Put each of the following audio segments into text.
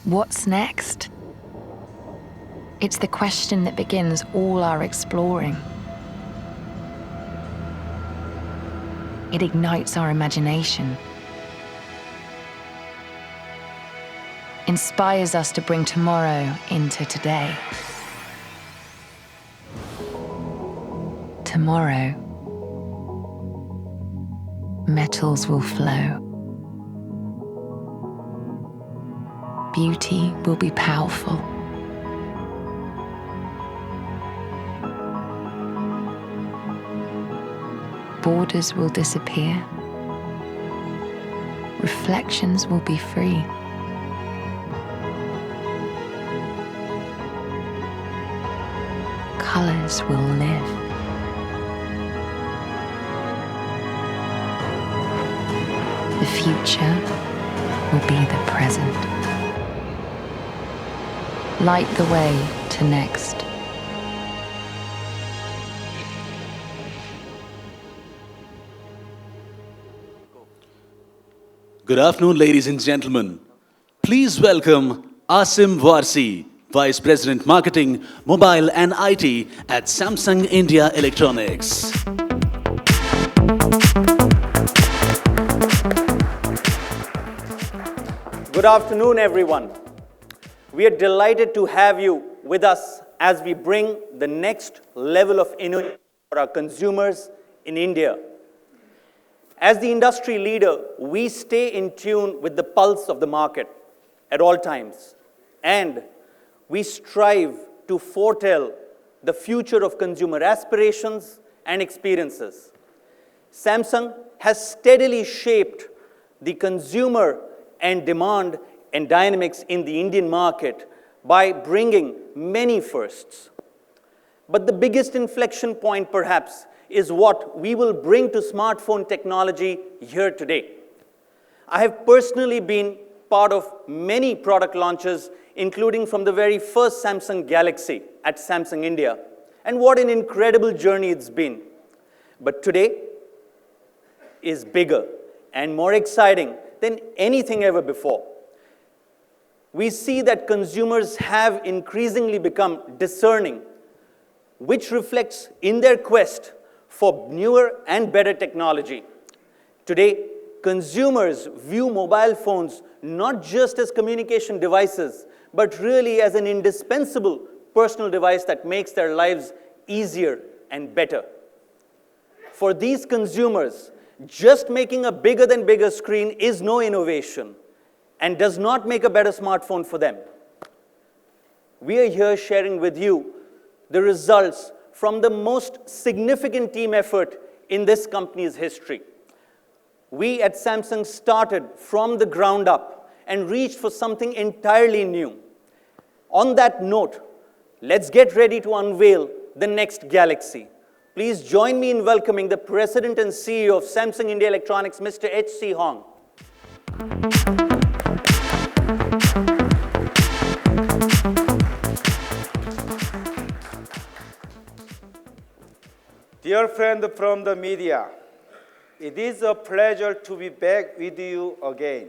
What's next? It's the question that begins all our exploring. It ignites our imagination, inspires us to bring tomorrow into today. Tomorrow, metals will flow. Beauty will be powerful. Borders will disappear. Reflections will be free. Colors will live. The future will be the present. Light the way to next. Good afternoon, ladies and gentlemen. Please welcome Asim Warsi, Vice President Marketing, Mobile and IT at Samsung India Electronics. Good afternoon, everyone. We are delighted to have you with us as we bring the next level of innovation for our consumers in India. As the industry leader, we stay in tune with the pulse of the market at all times, and we strive to foretell the future of consumer aspirations and experiences. Samsung has steadily shaped the consumer and demand and dynamics in the Indian market by bringing many firsts. But the biggest inflection point, perhaps, is what we will bring to smartphone technology here today. I have personally been part of many product launches, including from the very first Samsung Galaxy at Samsung India, and what an incredible journey it's been. But today is bigger and more exciting than anything ever before. We see that consumers have increasingly become discerning, which reflects in their quest for newer and better technology. Today, consumers view mobile phones not just as communication devices, but really as an indispensable personal device that makes their lives easier and better. For these consumers, just making a bigger than bigger screen is no innovation and does not make a better smartphone for them. We are here sharing with you the results from the most significant team effort in this company's history. We at Samsung started from the ground up and reached for something entirely new. On that note, let's get ready to unveil the next Galaxy. Please join me in welcoming the President and CEO of Samsung India Electronics, Mr. H.C. Hong. Dear friend from the media, it is a pleasure to be back with you again.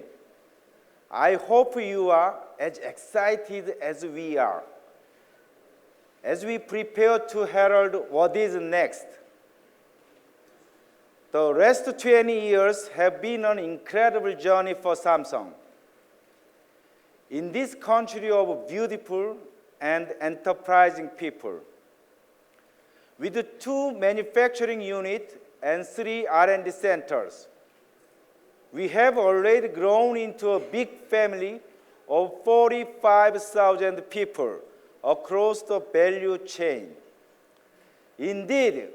I hope you are as excited as we are as we prepare to herald what is next. The last 20 years have been an incredible journey for Samsung. In this country of beautiful and enterprising people, with 2 manufacturing units and 3 R&D centers, we have already grown into a big family of 45,000 people across the value chain. Indeed,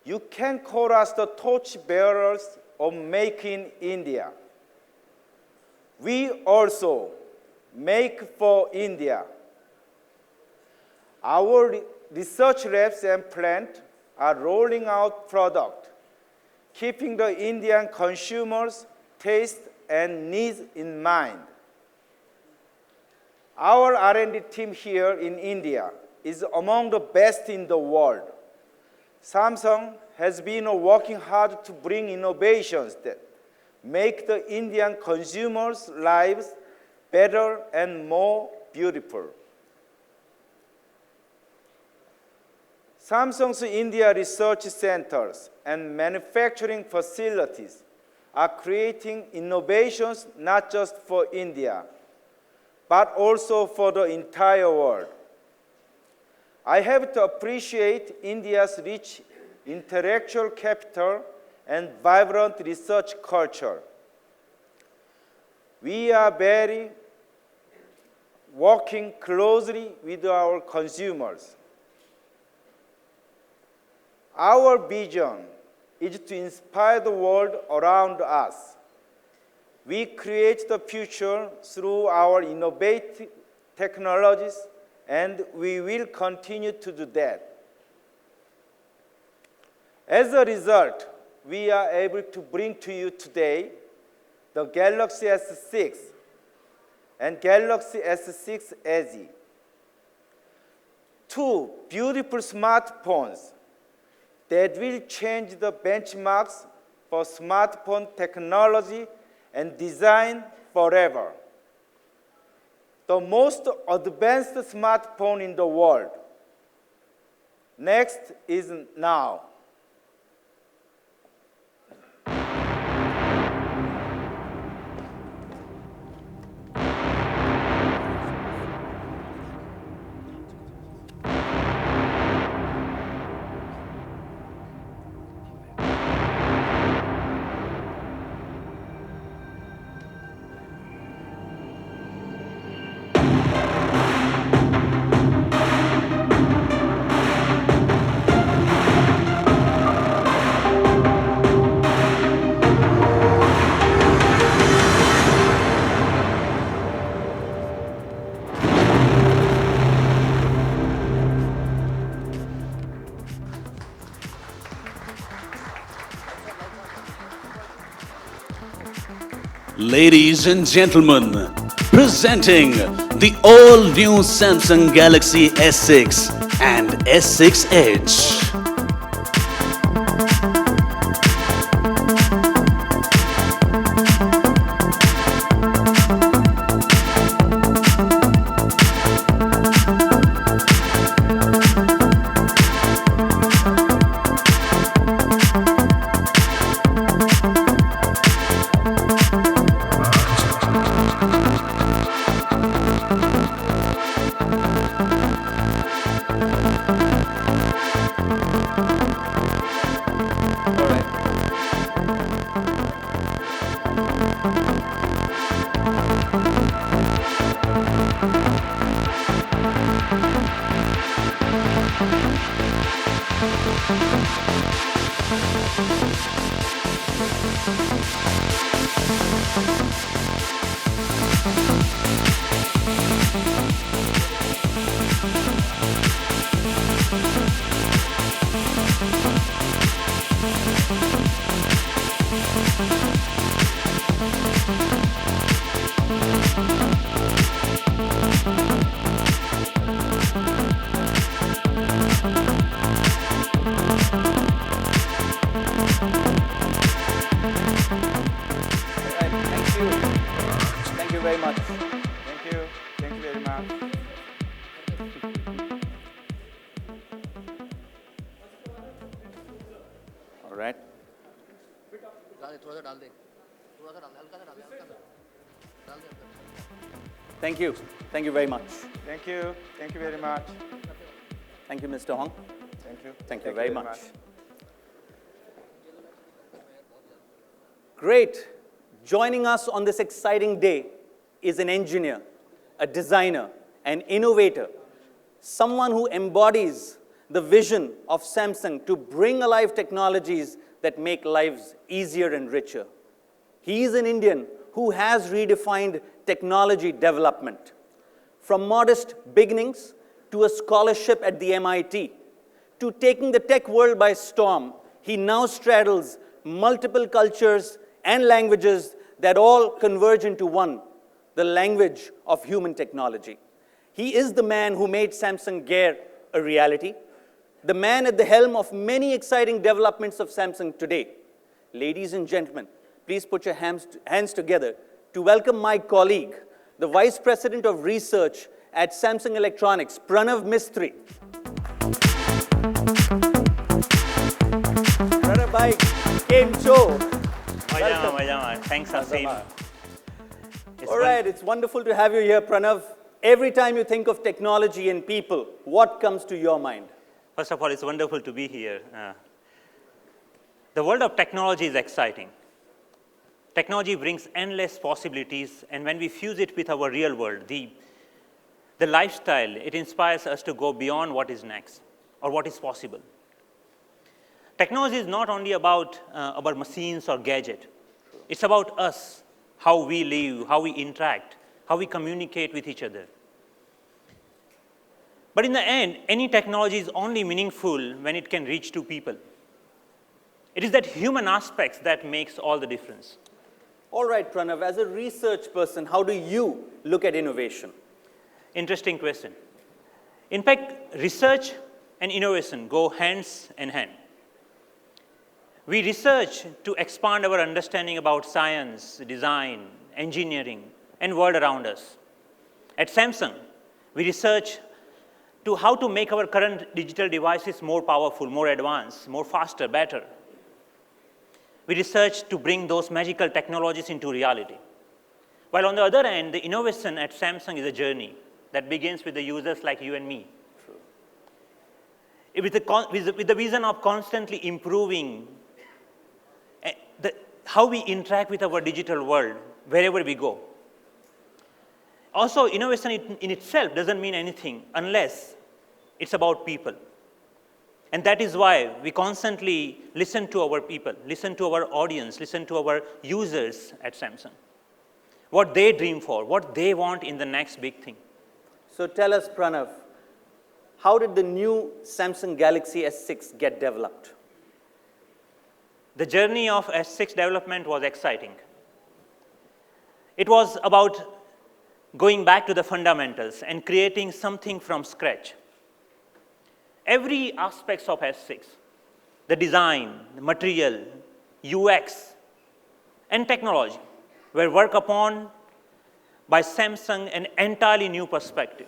you can call us the torchbearers of Make in India. We also make for India. Our research labs and plant are rolling out product, keeping the Indian consumers' taste and needs in mind. Our R&D team here in India is among the best in the world. Samsung has been working hard to bring innovations that make the Indian consumers' lives better and more beautiful. Samsung's India research centers and manufacturing facilities are creating innovations not just for India, but also for the entire world. I have to appreciate India's rich intellectual capital and vibrant research culture. We are working closely with our consumers. Our vision is to inspire the world around us. We create the future through our innovative technologies, and we will continue to do that. As a result, we are able to bring to you today the Galaxy S6 and Galaxy S6 Edge, two beautiful smartphones that will change the benchmarks for smartphone technology and design forever. The most advanced smartphone in the world. Next is now. Ladies and gentlemen, presenting the all-new Samsung Galaxy S6 and S6 Edge. Thank you very much. Thank you. Thank you very much. All right. Thank you. Thank you very much. Thank you. Thank you very much. Thank you, Mr. Hong. Thank you. Thank you very much. Great. Joining us on this exciting day is an engineer, a designer, an innovator, someone who embodies the vision of Samsung to bring alive technologies that make lives easier and richer. He is an Indian who has redefined technology development. From modest beginnings to a scholarship at the MIT, to taking the tech world by storm, he now straddles multiple cultures and languages that all converge into one, the language of human technology. He is the man who made Samsung Gear a reality, the man at the helm of many exciting developments of Samsung today. Ladies and gentlemen, please put your hands together to welcome my colleague, the Vice President of Research at Samsung Electronics, Pranav Mistry. Pranav bhai, came cho. Majama. Thanks, Asim. All right, it's wonderful to have you here, Pranav. Every time you think of technology and people, what comes to your mind? First of all, it's wonderful to be here. The world of technology is exciting. Technology brings endless possibilities, and when we fuse it with our real world, the lifestyle, it inspires us to go beyond what is next or what is possible. Technology is not only about machines or gadgets. It's about us, how we live, how we interact, how we communicate with each other. But in the end, any technology is only meaningful when it can reach to people. It is that human aspects that makes all the difference. All right, Pranav, as a research person, how do you look at innovation? Interesting question. In fact, research and innovation go hands in hand. We research to expand our understanding about science, design, engineering, and world around us. At Samsung, we research to how to make our current digital devices more powerful, more advanced, more faster, better. We research to bring those magical technologies into reality. While on the other end, the innovation at Samsung is a journey that begins with the users like you and me. With the vision of constantly improving how we interact with our digital world wherever we go. Also, innovation in itself doesn't mean anything unless it's about people. And that is why we constantly listen to our people, listen to our audience, listen to our users at Samsung. What they dream for, what they want in the next big thing. So tell us, Pranav, how did the new Samsung Galaxy S6 get developed? The journey of S6 development was exciting. It was about going back to the fundamentals and creating something from scratch. Every aspect of S6, the design, the material, UX, and technology were worked upon by Samsung an entirely new perspective.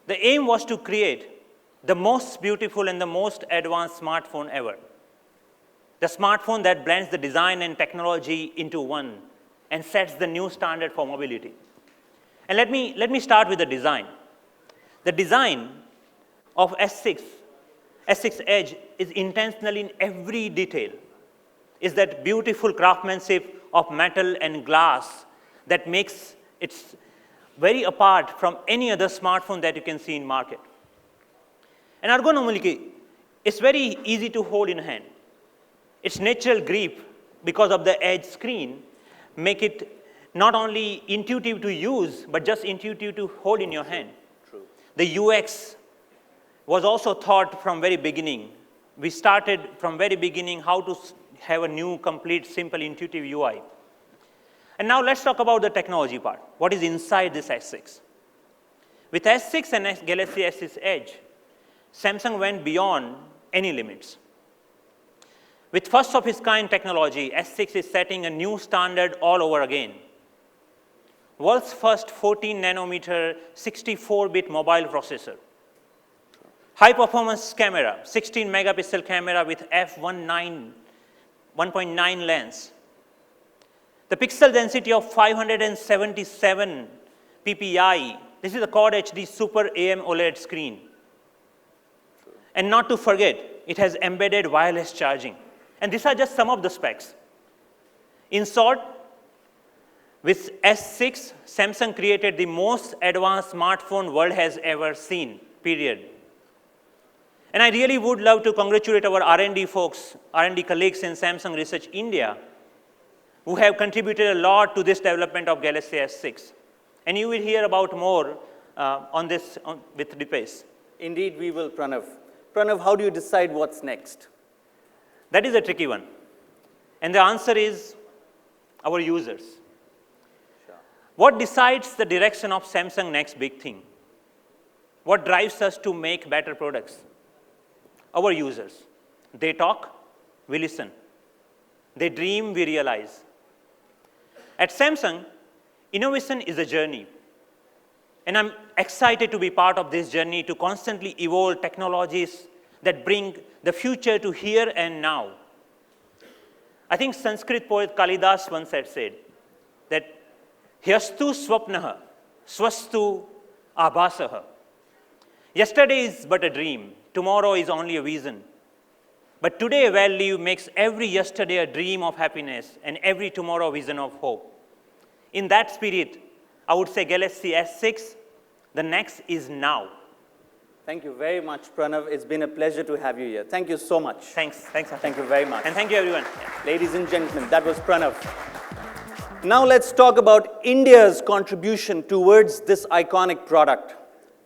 The aim was to create the most beautiful and the most advanced smartphone ever. The smartphone that blends the design and technology into one and sets the new standard for mobility. And let me start with the design. The design of S6 Edge is intentional in every detail. Is that beautiful craftsmanship of metal and glass that makes it very apart from any other smartphone that you can see in market. And ergonomically, it's very easy to hold in hand. Its natural grip, because of the edge screen, make it not only intuitive to use, but just intuitive to hold in your hand. True. The UX was also thought from very beginning. We started from very beginning how to have a new, complete, simple, intuitive UI. And now let's talk about the technology part. What is inside this S6? With S6 and Galaxy S6 Edge, Samsung went beyond any limits. With first of its kind technology, S6 is setting a new standard all over again. World's first 14 nanometer 64-bit mobile processor. High performance camera, 16 megapixel camera with f1.9 lens. The pixel density of 577 ppi. This is a Quad HD Super AMOLED screen. And not to forget, it has embedded wireless charging. And these are just some of the specs. In short, with S6, Samsung created the most advanced smartphone world has ever seen, period. And I really would love to congratulate our R&D folks, R&D colleagues in Samsung Research India, who have contributed a lot to this development of Galaxy S6. And you will hear about more on this with Dipesh. Indeed, we will, Pranav. Pranav, how do you decide what's next? That is a tricky one. And the answer is our users. Sure. What decides the direction of Samsung next big thing? What drives us to make better products? Our users. They talk, we listen. They dream, we realize. At Samsung, Innovation is a journey. And I'm excited to be part of this journey to constantly evolve technologies that bring the future to here and now. I think Sanskrit poet Kalidas once had said that Hyastu swapnaha, swastu abhasaha. Yesterday is but a dream, tomorrow is only a vision. But today value makes every yesterday a dream of happiness and every tomorrow a vision of hope. In that spirit, I would say Galaxy S6, the next is now. Thank you very much, Pranav. It's been a pleasure to have you here. Thank you so much. Thanks. Thank you very much. And thank you, everyone. Ladies and gentlemen, that was Pranav. Now let's talk about India's contribution towards this iconic product.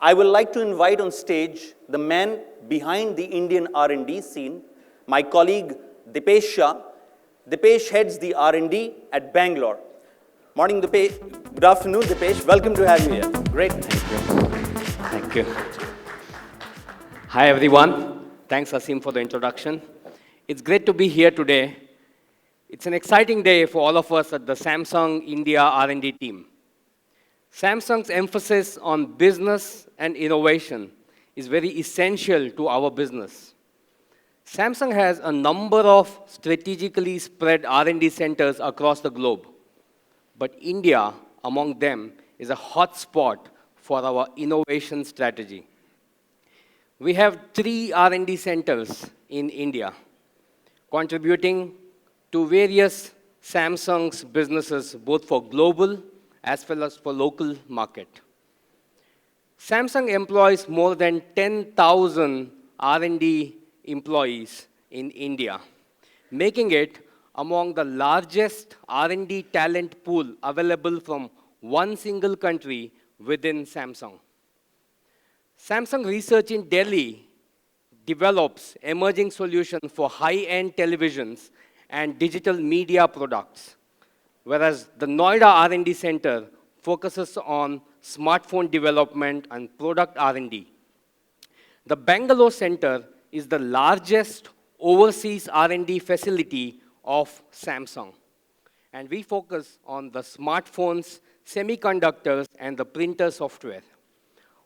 I would like to invite on stage the man behind the Indian R&D scene, my colleague Dipesh Shah. Dipesh heads the R&D at Bangalore. Morning, Dipesh. Good afternoon, Dipesh. Welcome to have you here. Great. Thank you. Hi, everyone. Thanks, Asim, for the introduction. It's great to be here today. It's an exciting day for all of us at the Samsung India R&D team. Samsung's emphasis on business and innovation is very essential to our business. Samsung has a number of strategically spread R&D centers across the globe. But India, among them, is a hotspot for our innovation strategy. We have 3 R&D centers in India, contributing to various Samsung's businesses, both for global as well as for local market. Samsung employs more than 10,000 R&D employees in India, making it among the largest R&D talent pool available from one single country within Samsung. Samsung Research in Delhi develops emerging solutions for high-end televisions and digital media products, whereas the Noida R&D Center focuses on smartphone development and product R&D. The Bangalore Center is the largest overseas R&D facility of Samsung, and we focus on the smartphones, semiconductors, and the printer software.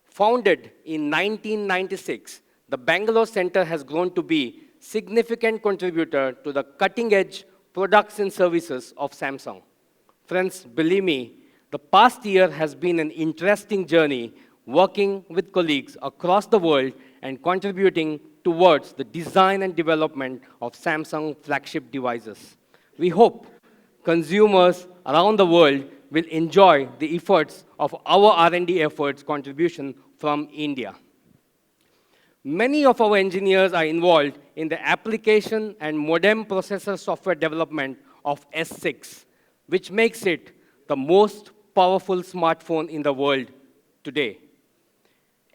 Founded in 1996, the Bangalore Center has grown to be a significant contributor to the cutting-edge products and services of Samsung. Friends, believe me, the past year has been an interesting journey working with colleagues across the world and contributing towards the design and development of Samsung flagship devices. We hope consumers around the world will enjoy the efforts of our R&D efforts contribution from India. Many of our engineers are involved in the application and modem processor software development of S6, which makes it the most powerful smartphone in the world today.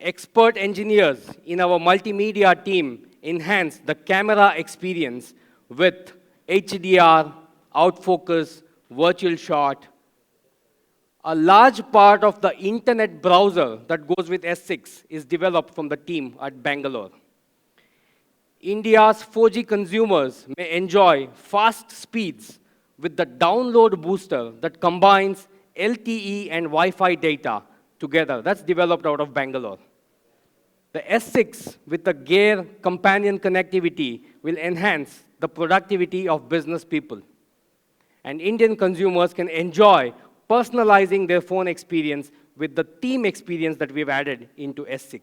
Expert engineers in our multimedia team enhance the camera experience with HDR, autofocus, virtual shot. A large part of the internet browser that goes with S6 is developed from the team at Bangalore. India's 4G consumers may enjoy fast speeds with the download booster that combines LTE and Wi-Fi data together. That's developed out of Bangalore. The S6 with the Gear companion connectivity will enhance the productivity of business people. And Indian consumers can enjoy personalizing their phone experience with the theme experience that we've added into S6.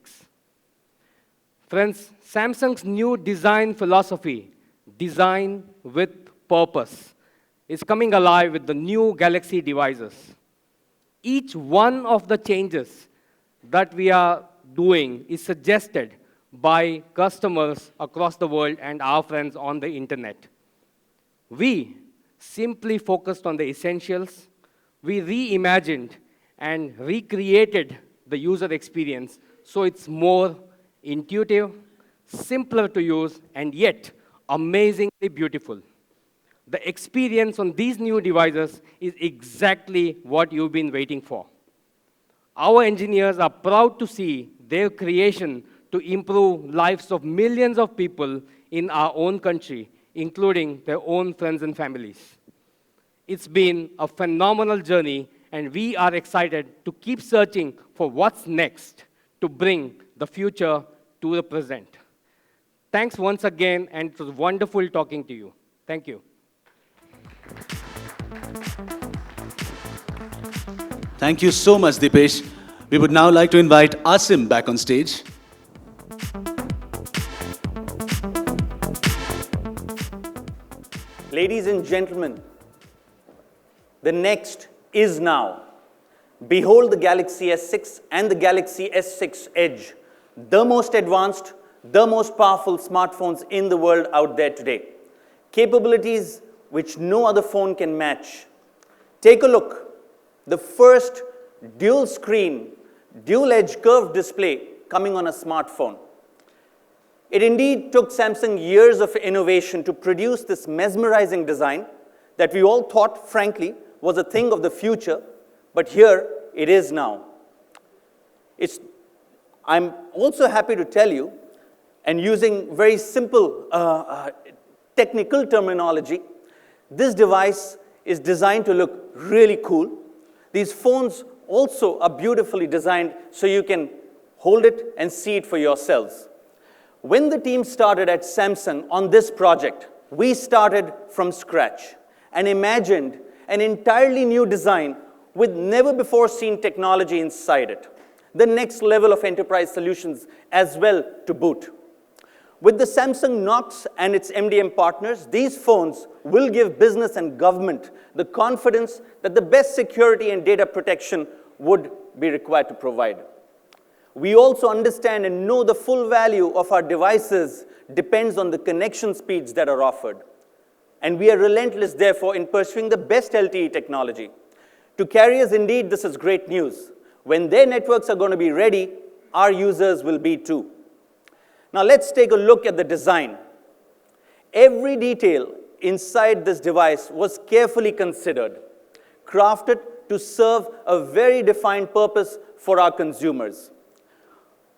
Friends, Samsung's new design philosophy, design with purpose, is coming alive with the new Galaxy devices. Each one of the changes that we are doing is suggested by customers across the world and our friends on the internet. We simply focused on the essentials. We reimagined and recreated the user experience so it's more intuitive, simpler to use, and yet amazingly beautiful. The experience on these new devices is exactly what you've been waiting for. Our engineers are proud to see their creation to improve lives of millions of people in our own country, including their own friends and families. It's been a phenomenal journey, and we are excited to keep searching for what's next to bring the future to the present. Thanks once again, and it was wonderful talking to you. Thank you. Thank you so much, Dipesh. We would now like to invite Asim back on stage. Ladies and gentlemen, the next is now. Behold the Galaxy S6 and the Galaxy S6 Edge, the most advanced, the most powerful smartphones in the world out there today. Capabilities which no other phone can match. Take a look. The first dual screen, dual edge curved display coming on a smartphone. It indeed took Samsung years of innovation to produce this mesmerizing design that we all thought, frankly, was a thing of the future, but here it is now. I'm also happy to tell you, and using very simple technical terminology, this device is designed to look really cool. These phones also are beautifully designed so you can hold it and see it for yourselves. When the team started at Samsung on this project, we started from scratch and imagined an entirely new design with never-before-seen technology inside it. The next level of enterprise solutions as well to boot. With the Samsung Knox and its MDM partners, these phones will give business and government the confidence that the best security and data protection would be required to provide. We also understand and know the full value of our devices depends on the connection speeds that are offered. And we are relentless, therefore, in pursuing the best LTE technology. To carriers, indeed, this is great news. When their networks are going to be ready, our users will be too. Now let's take a look at the design. Every detail inside this device was carefully considered, crafted to serve a very defined purpose for our consumers.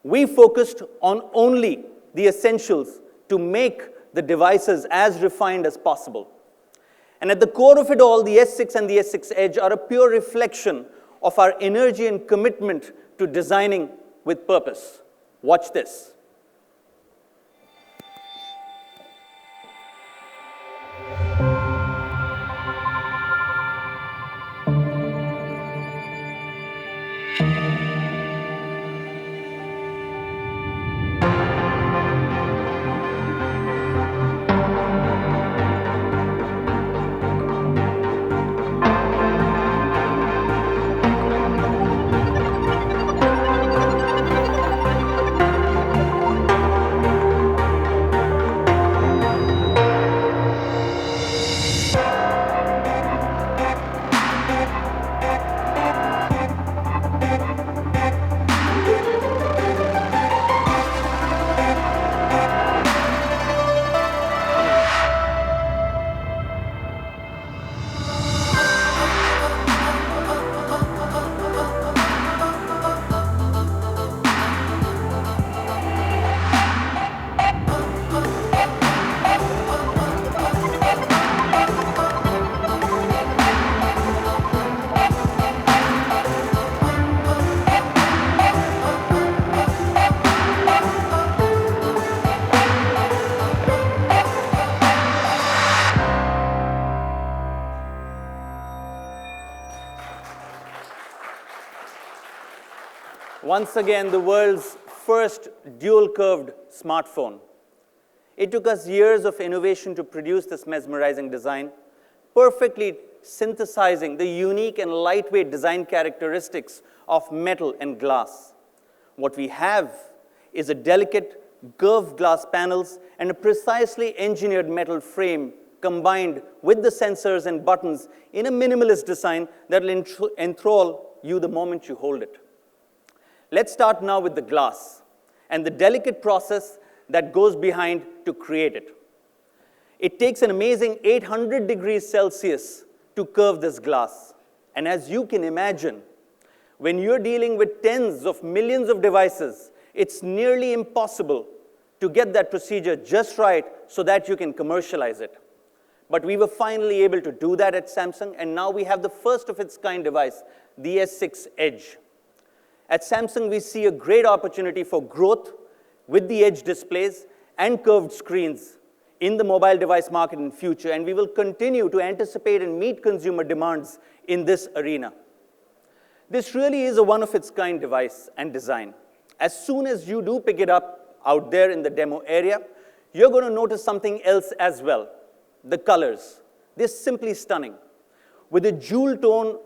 We focused on only the essentials to make the devices as refined as possible. And at the core of it all, the S6 and the S6 Edge are a pure reflection of our energy and commitment to designing with purpose. Watch this. Once again, the world's first dual-curved smartphone. It took us years of innovation to produce this mesmerizing design, perfectly synthesizing the unique and lightweight design characteristics of metal and glass. What we have is a delicate, curved glass panels and a precisely engineered metal frame combined with the sensors and buttons in a minimalist design that will enthrall you the moment you hold it. Let's start now with the glass and the delicate process that goes behind to create it. It takes an amazing 800 degrees Celsius to curve this glass. And as you can imagine, when you're dealing with tens of millions of devices, it's nearly impossible to get that procedure just right so that you can commercialize it. But we were finally able to do that at Samsung, and now we have the first of its kind device, the S6 Edge. At Samsung, we see a great opportunity for growth with the Edge displays and curved screens in the mobile device market in future, and we will continue to anticipate and meet consumer demands in this arena. This really is a one-of-its-kind device and design. As soon as you do pick it up out there in the demo area, you're going to notice something else as well, the colors. They're simply stunning, with a jewel tone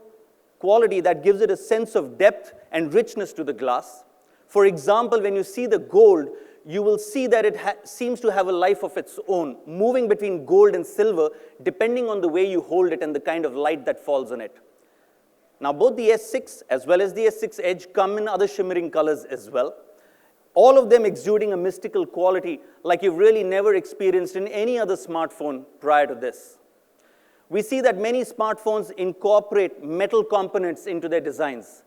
quality that gives it a sense of depth and richness to the glass. For example, when you see the gold, you will see that it seems to have a life of its own, moving between gold and silver, depending on the way you hold it and the kind of light that falls on it. Now, both the S6 as well as the S6 Edge come in other shimmering colors as well, all of them exuding a mystical quality like you've really never experienced in any other smartphone prior to this. We see that many smartphones incorporate metal components into their designs.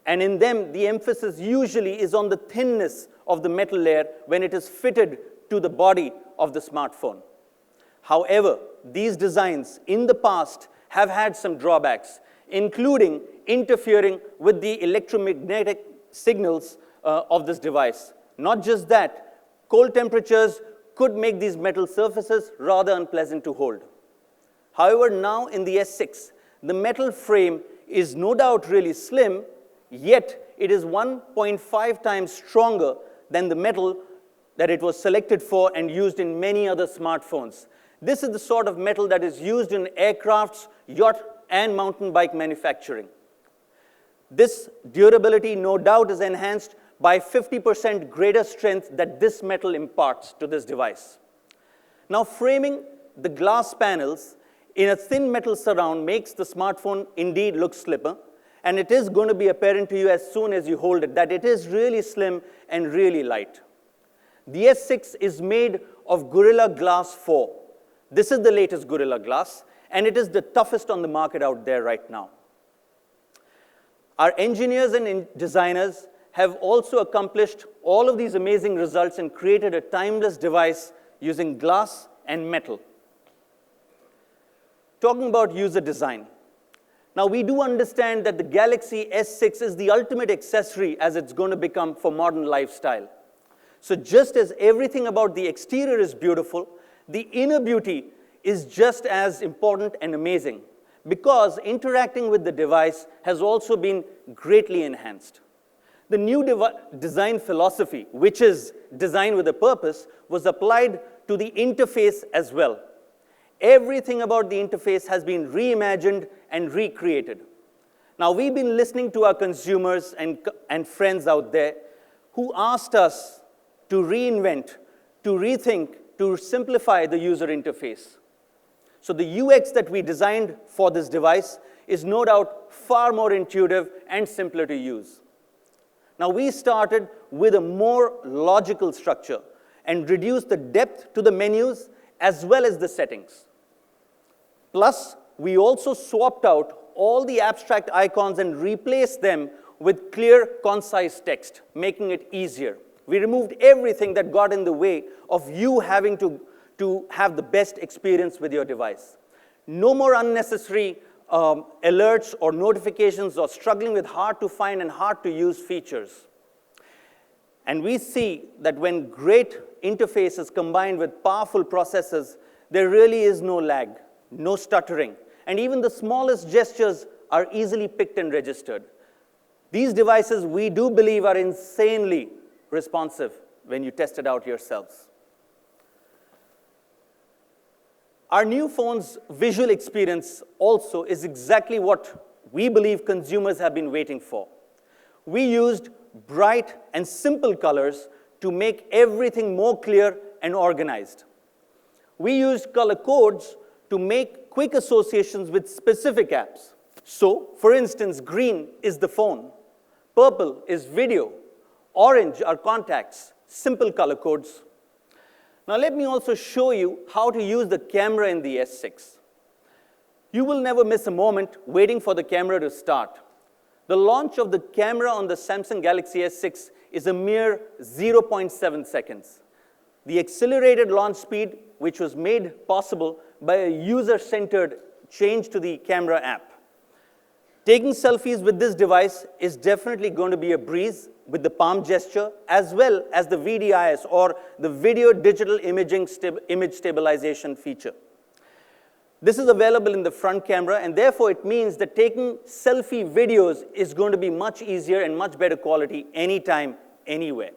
And in them, the emphasis usually is on the thinness of the metal layer when it is fitted to the body of the smartphone. However, these designs in the past have had some drawbacks, including interfering with the electromagnetic signals of this device. Not just that, cold temperatures could make these metal surfaces rather unpleasant to hold. However, now in the S6, the metal frame is no doubt really slim, yet it is 1.5 times stronger than the metal that it was selected for and used in many other smartphones. This is the sort of metal that is used in aircrafts, yacht, and mountain bike manufacturing. This durability, no doubt, is enhanced by 50% greater strength that this metal imparts to this device. Now, framing the glass panels in a thin metal surround makes the smartphone indeed look slimmer, and it is going to be apparent to you as soon as you hold it that it is really slim and really light. The S6 is made of Gorilla Glass 4. This is the latest Gorilla Glass, and it is the toughest on the market out there right now. Our engineers and designers have also accomplished all of these amazing results and created a timeless device using glass and metal. Talking about user design. Now, we do understand that the Galaxy S6 is the ultimate accessory as it's going to become for modern lifestyle. So just as everything about the exterior is beautiful, the inner beauty is just as important and amazing, because interacting with the device has also been greatly enhanced. The new design philosophy, which is design with a purpose, was applied to the interface as well. Everything about the interface has been reimagined and recreated. Now, we've been listening to our consumers and friends out there who asked us to reinvent, to rethink, to simplify the user interface. So the UX that we designed for this device is no doubt far more intuitive and simpler to use. Now, we started with a more logical structure and reduced the depth to the menus as well as the settings. Plus, we also swapped out all the abstract icons and replaced them with clear, concise text, making it easier. We removed everything that got in the way of you having to have the best experience with your device. No more unnecessary alerts or notifications or struggling with hard to find and hard to use features. And we see that when great interfaces combined with powerful processors, there really is no lag, no stuttering, and even the smallest gestures are easily picked and registered. These devices, we do believe, are insanely responsive when you test it out yourselves. Our new phone's visual experience also is exactly what we believe consumers have been waiting for. We used bright and simple colors to make everything more clear and organized. We used color codes to make quick associations with specific apps. So, for instance, green is the phone, purple is video, orange are contacts, simple color codes. Now, let me also show you how to use the camera in the S6. You will never miss a moment waiting for the camera to start. The launch of the camera on the Samsung Galaxy S6 is a mere 0.7 seconds. The accelerated launch speed, which was made possible by a user-centered change to the camera app. Taking selfies with this device is definitely going to be a breeze with the palm gesture, as well as the VDIS, or the Video Digital Image Stabilization feature. This is available in the front camera, and therefore it means that taking selfie videos is going to be much easier and much better quality anytime, anywhere.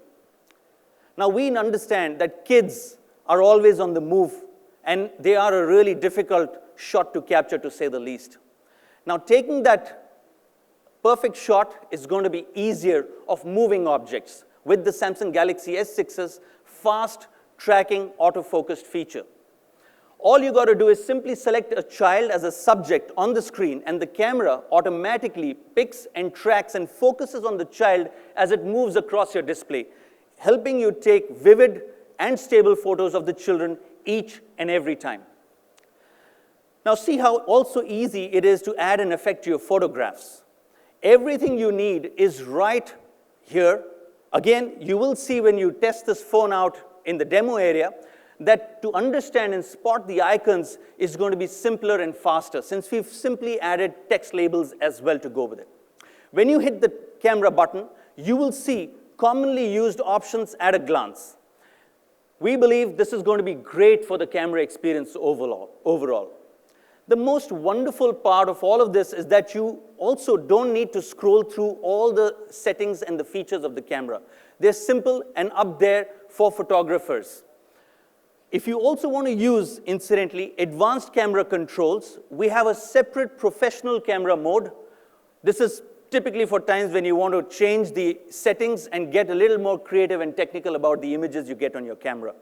Now, we understand that kids are always on the move, and they are a really difficult shot to capture, to say the least. Now, taking that perfect shot is going to be easier of moving objects with the Samsung Galaxy S6's fast tracking autofocused feature. All you got to do is simply select a child as a subject on the screen, and the camera automatically picks and tracks and focuses on the child as it moves across your display, helping you take vivid and stable photos of the children each and every time. Now, see how also easy it is to add an effect to your photographs. Everything you need is right here. Again, you will see when you test this phone out in the demo area that to understand and spot the icons is going to be simpler and faster, since we've simply added text labels as well to go with it. When you hit the camera button, you will see commonly used options at a glance. We believe this is going to be great for the camera experience overall. The most wonderful part of all of this is that you also don't need to scroll through all the settings and the features of the camera. They're simple and up there for photographers. If you also want to use, incidentally, advanced camera controls, we have a separate professional camera mode. This is typically for times when you want to change the settings and get a little more creative and technical about the images you get on your camera.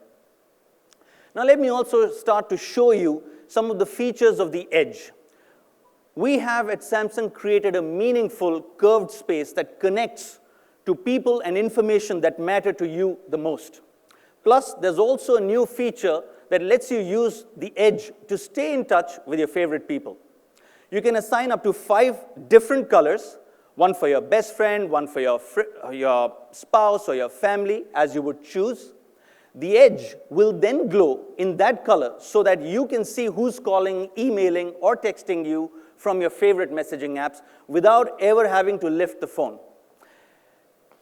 Now, let me also start to show you some of the features of the Edge. We have at Samsung created a meaningful curved space that connects to people and information that matter to you the most. Plus, there's also a new feature that lets you use the Edge to stay in touch with your favorite people. You can assign up to 5 different colors, one for your best friend, one for your spouse or your family, as you would choose. The Edge will then glow in that color so that you can see who's calling, emailing, or texting you from your favorite messaging apps without ever having to lift the phone.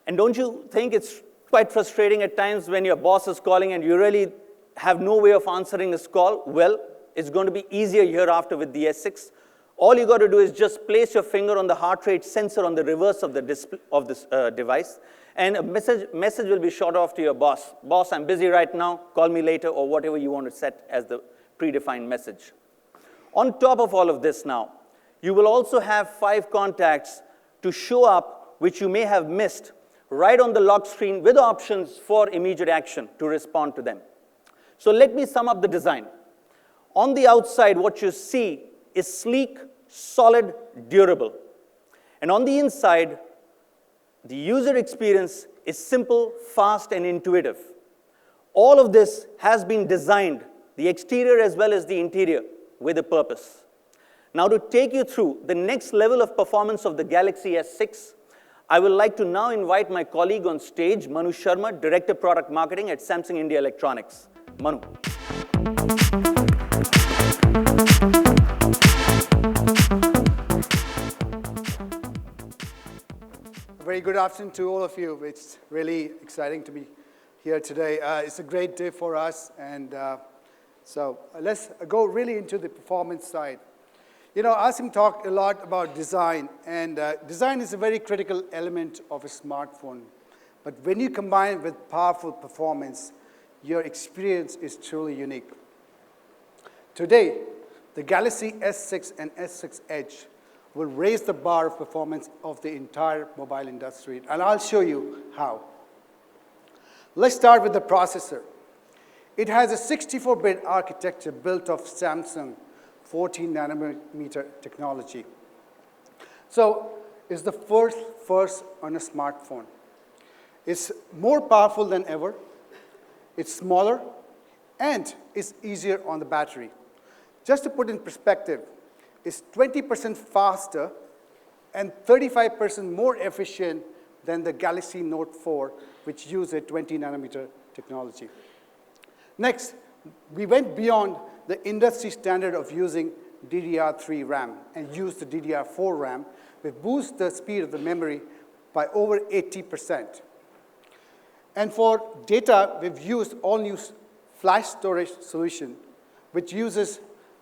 And don't you think it's quite frustrating at times when your boss is calling and you really have no way of answering his call? Well, it's going to be easier hereafter with the S6. All you got to do is just place your finger on the heart rate sensor on the reverse of the display of this device, and a message will be shot off to your boss. Boss, I'm busy right now, call me later, or whatever you want to set as the predefined message. On top of all of this now, you will also have 5 contacts to show up which you may have missed right on the lock screen with options for immediate action to respond to them. So let me sum up the design. On the outside, what you see is sleek, solid, durable. And on the inside, the user experience is simple, fast, and intuitive. All of this has been designed, the exterior as well as the interior, with a purpose. Now, to take you through the next level of performance of the Galaxy S6, I would like to now invite my colleague on stage, Manu Sharma, Director Product Marketing at Samsung India Electronics. Manu. Very good afternoon to all of you. It's really exciting to be here today. It's a great day for us, and so let's go really into the performance side. You know, Asim talked a lot about design, and design is a very critical element of a smartphone. But when you combine it with powerful performance, your experience is truly unique. Today, the Galaxy S6 and S6 Edge will raise the bar of performance of the entire mobile industry, and I'll show you how. Let's start with the processor. It has a 64-bit architecture built of Samsung 14-nanometer technology. So it's the first on a smartphone. It's more powerful than ever. It's smaller, and it's easier on the battery. Just to put in perspective, it's 20% faster and 35% more efficient than the Galaxy Note 4, which uses a 20-nanometer technology. Next, we went beyond the industry standard of using DDR3 RAM and use the DDR4 RAM, we boost the speed of the memory by over 80%. And for data, we've used all-new flash storage solution, which uses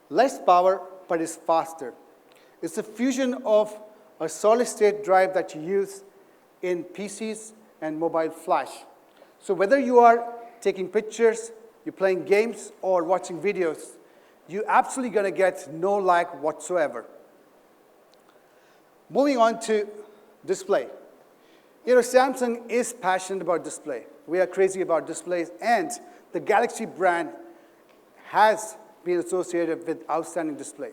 less power but is faster. It's a fusion of a solid-state drive that you use in PCs and mobile flash. So whether you are taking pictures, you're playing games, or watching videos, you're absolutely going to get no lag whatsoever. Moving on to display. You know, Samsung is passionate about display. We are crazy about displays, and the Galaxy brand has been associated with outstanding display.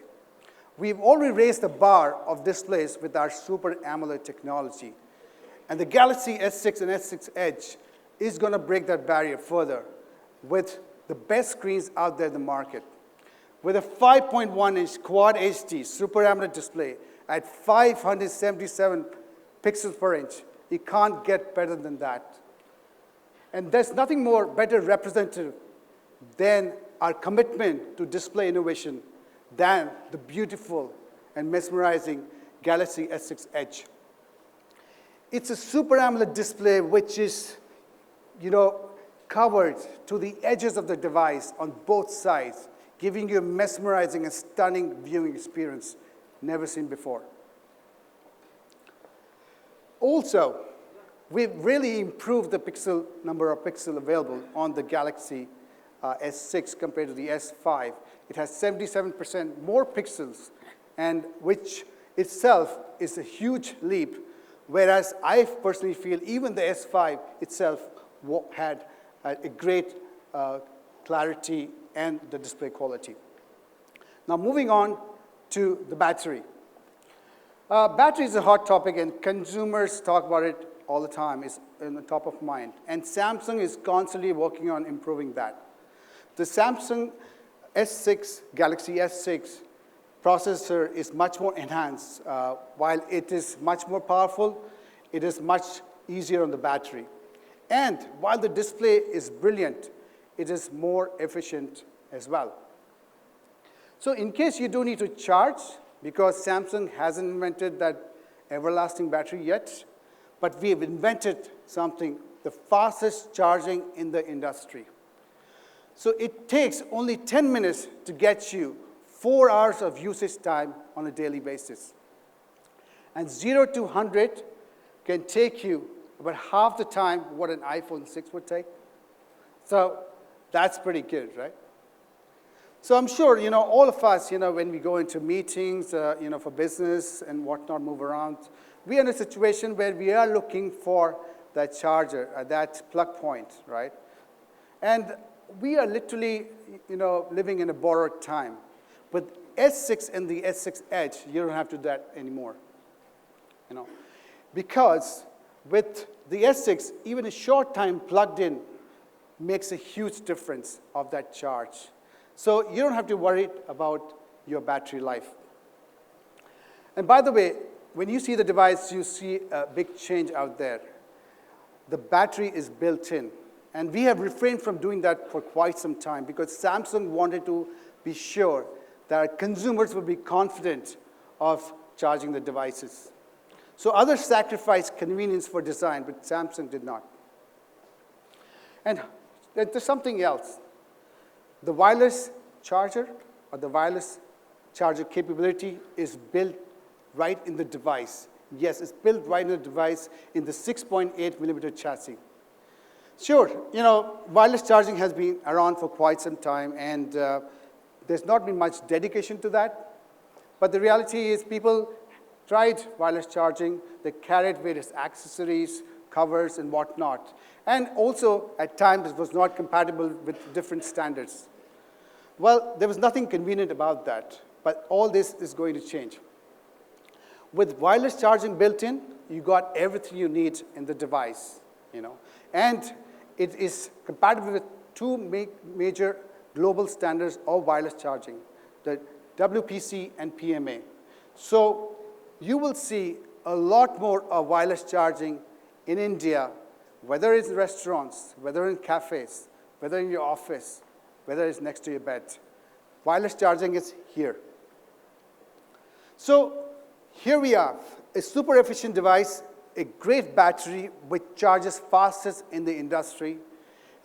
We've already raised the bar of displays with our Super AMOLED technology. And the Galaxy S6 and S6 Edge is going to break that barrier further with the best screens out there in the market. With a 5.1-inch Quad HD Super AMOLED display at 577 pixels per inch, you can't get better than that. And there's nothing more better representative than our commitment to display innovation than the beautiful and mesmerizing Galaxy S6 Edge. It's a Super AMOLED display which is, covered to the edges of the device on both sides, giving you a mesmerizing and stunning viewing experience never seen before. Also, we've really improved the number of pixels available on the Galaxy S6 compared to the S5. It has 77% more pixels, and which itself is a huge leap, whereas I personally feel even the S5 itself had a great clarity and the display quality. Now moving on to the battery. Battery is a hot topic, and consumers talk about it all the time. It's in the top of mind. And Samsung is constantly working on improving that. The Samsung S6, Galaxy S6 processor is much more enhanced. While it is much more powerful, it is much easier on the battery. And while the display is brilliant, it is more efficient as well. So in case you do need to charge, because Samsung hasn't invented that everlasting battery yet, but we have invented something, the fastest charging in the industry. So it takes only 10 minutes to get you 4 hours of usage time on a daily basis. And 0 to 100 can take you about half the time what an iPhone 6 would take. So that's pretty good, right? So I'm sure, all of us, when we go into meetings, for business and whatnot, move around, we are in a situation where we are looking for that charger, that plug point, right? And we are literally, living in a borrowed time. With S6 and the S6 Edge, you don't have to do that anymore, because with the S6, even a short time plugged in makes a huge difference of that charge. So you don't have to worry about your battery life. And by the way, when you see the device, you see a big change out there. The battery is built in. And we have refrained from doing that for quite some time because Samsung wanted to be sure that consumers would be confident of charging the devices. So others sacrificed convenience for design, but Samsung did not. And there's something else. The wireless charger or the wireless charger capability is built right in the device. Yes, it's built right in the device in the 6.8 millimeter chassis. Sure, wireless charging has been around for quite some time, and there's not been much dedication to that. But the reality is people tried wireless charging. They carried various accessories, covers, and whatnot. And also, at times, it was not compatible with different standards. Well, there was nothing convenient about that, but all this is going to change. With wireless charging built in, you got everything you need in the device, And it is compatible with 2 major global standards of wireless charging, the WPC and PMA. So you will see a lot more of wireless charging in India, whether it's in restaurants, whether in cafes, whether in your office, whether it's next to your bed. Wireless charging is here. So here we have a super efficient device, a great battery which charges fastest in the industry,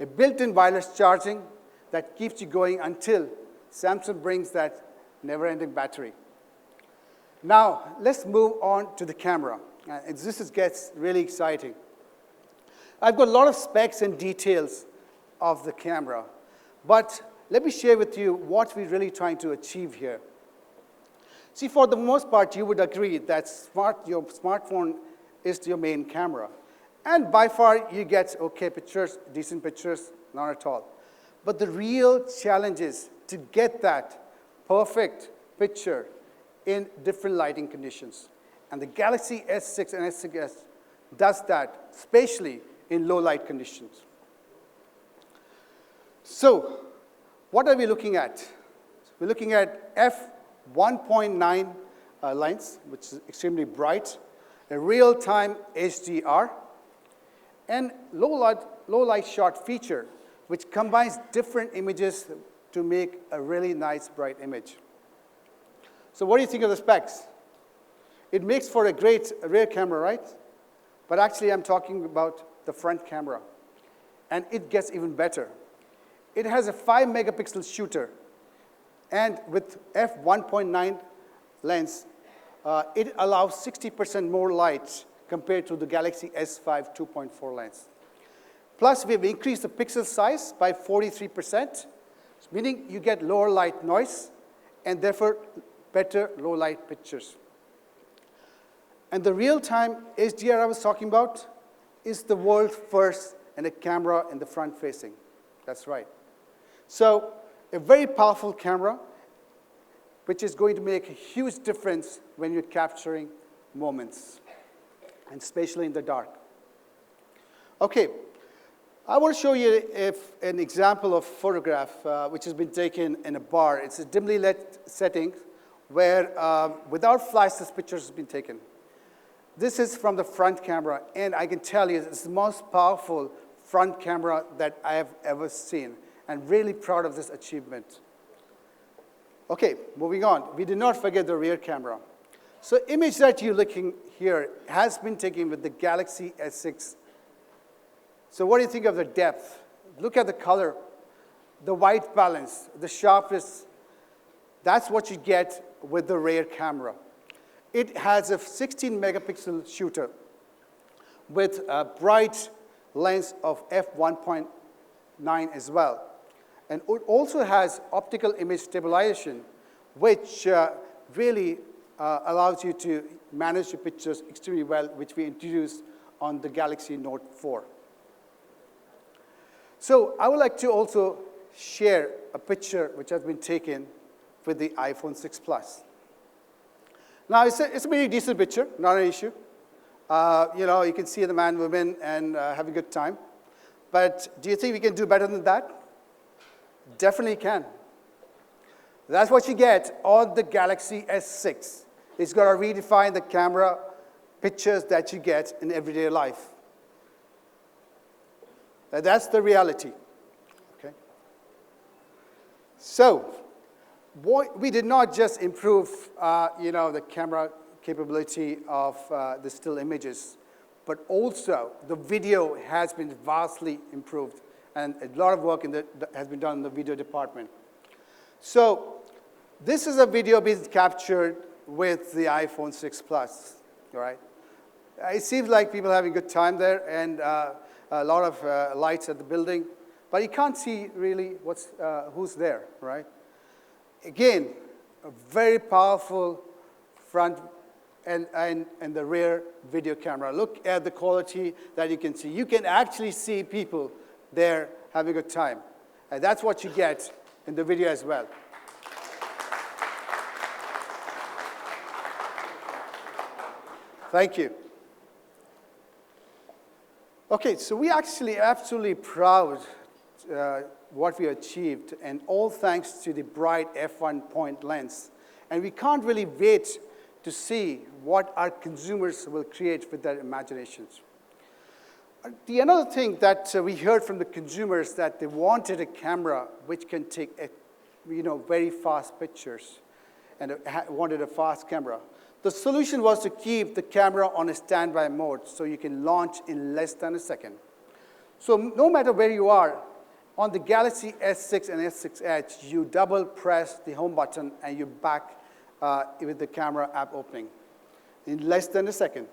a built-in wireless charging that keeps you going until Samsung brings that never-ending battery. Now, let's move on to the camera. This gets really exciting. I've got a lot of specs and details of the camera, but let me share with you what we're really trying to achieve here. See, for the most part, you would agree that your smartphone is your main camera. And by far, you get okay pictures, decent pictures, not at all. But the real challenge is to get that perfect picture in different lighting conditions. And the Galaxy S6 and S6s does that, especially in low light conditions. So, what are we looking at? We're looking at f1.9 lens, which is extremely bright, a real-time HDR, and low light shot feature, which combines different images to make a really nice bright image. So what do you think of the specs? It makes for a great rear camera, right? But actually, I'm talking about the front camera. And it gets even better. It has a 5-megapixel shooter. And with f1.9 lens, it allows 60% more light compared to the Galaxy S5 2.4 lens. Plus, we've increased the pixel size by 43%, meaning you get lower light noise and therefore better low light pictures. And the real-time HDR I was talking about is the world's first in a camera in the front facing. That's right. So a very powerful camera, which is going to make a huge difference when you're capturing moments, and especially in the dark. Okay, I want to show you an example of photograph which has been taken in a bar. It's a dimly lit setting where, without flash, this picture has been taken. This is from the front camera, and I can tell you it's the most powerful front camera that I have ever seen. I'm really proud of this achievement. Okay, moving on. We did not forget the rear camera. So image that you're looking here has been taken with the Galaxy S6. So what do you think of the depth? Look at the color, the white balance, the sharpness. That's what you get with the rear camera. It has a 16-megapixel shooter with a bright lens of f1.9 as well. And it also has optical image stabilization, which really allows you to manage your pictures extremely well, which we introduced on the Galaxy Note 4. So I would like to also share a picture which has been taken with the iPhone 6 Plus. Now, it's a very decent picture, not an issue. You can see the man, women, and have a good time. But do you think we can do better than that? Definitely can. That's what you get on the Galaxy S6. It's got to redefine the camera pictures that you get in everyday life. That's the reality. Okay. So, we did not just improve, the camera capability of the still images, but also the video has been vastly improved, and a lot of work has been done in the video department. So, this is a video being captured with the iPhone 6 Plus, all right? It seems like people are having a good time there, and a lot of lights at the building, but you can't see really who's there, right? Again, a very powerful front and the rear video camera. Look at the quality that you can see. You can actually see people there having a good time. And that's what you get in the video as well. Thank you. Okay, so we actually absolutely proud what we achieved, and all thanks to the bright f1.9 lens. And we can't really wait to see what our consumers will create with their imaginations. Another thing that we heard from the consumers that they wanted a camera which can take a very fast pictures and wanted a fast camera. The solution was to keep the camera on a standby mode so you can launch in less than a second. So no matter where you are, on the Galaxy S6 and S6 Edge, you double press the home button and you're back with the camera app opening in less than a second.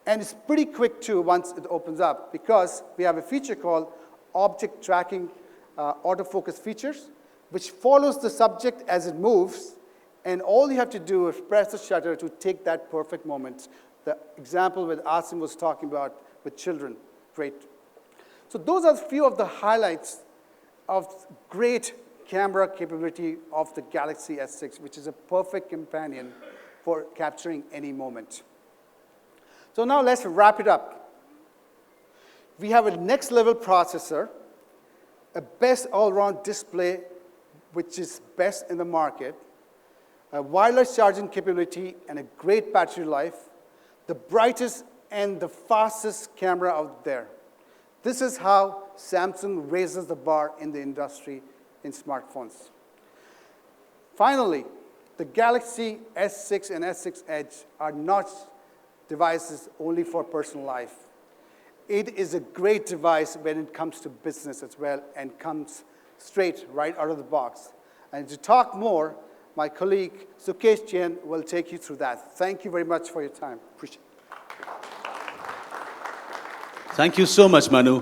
And it's pretty quick too once it opens up because we have a feature called object tracking autofocus features, which follows the subject as it moves, and all you have to do is press the shutter to take that perfect moment. The example that Asim was talking about with children, great. So those are a few of the highlights of great camera capability of the Galaxy S6, which is a perfect companion for capturing any moment. So now let's wrap it up. We have a next level processor, a best all-round display, which is best in the market, a wireless charging capability, and a great battery life, the brightest and the fastest camera out there. This is how Samsung raises the bar in the industry in smartphones. Finally, the Galaxy S6 and S6 Edge are not devices only for personal life. It is a great device when it comes to business as well and comes straight right out of the box. And to talk more, my colleague Sukesh Jain will take you through that. Thank you very much for your time. Appreciate it. Thank you so much, Manu.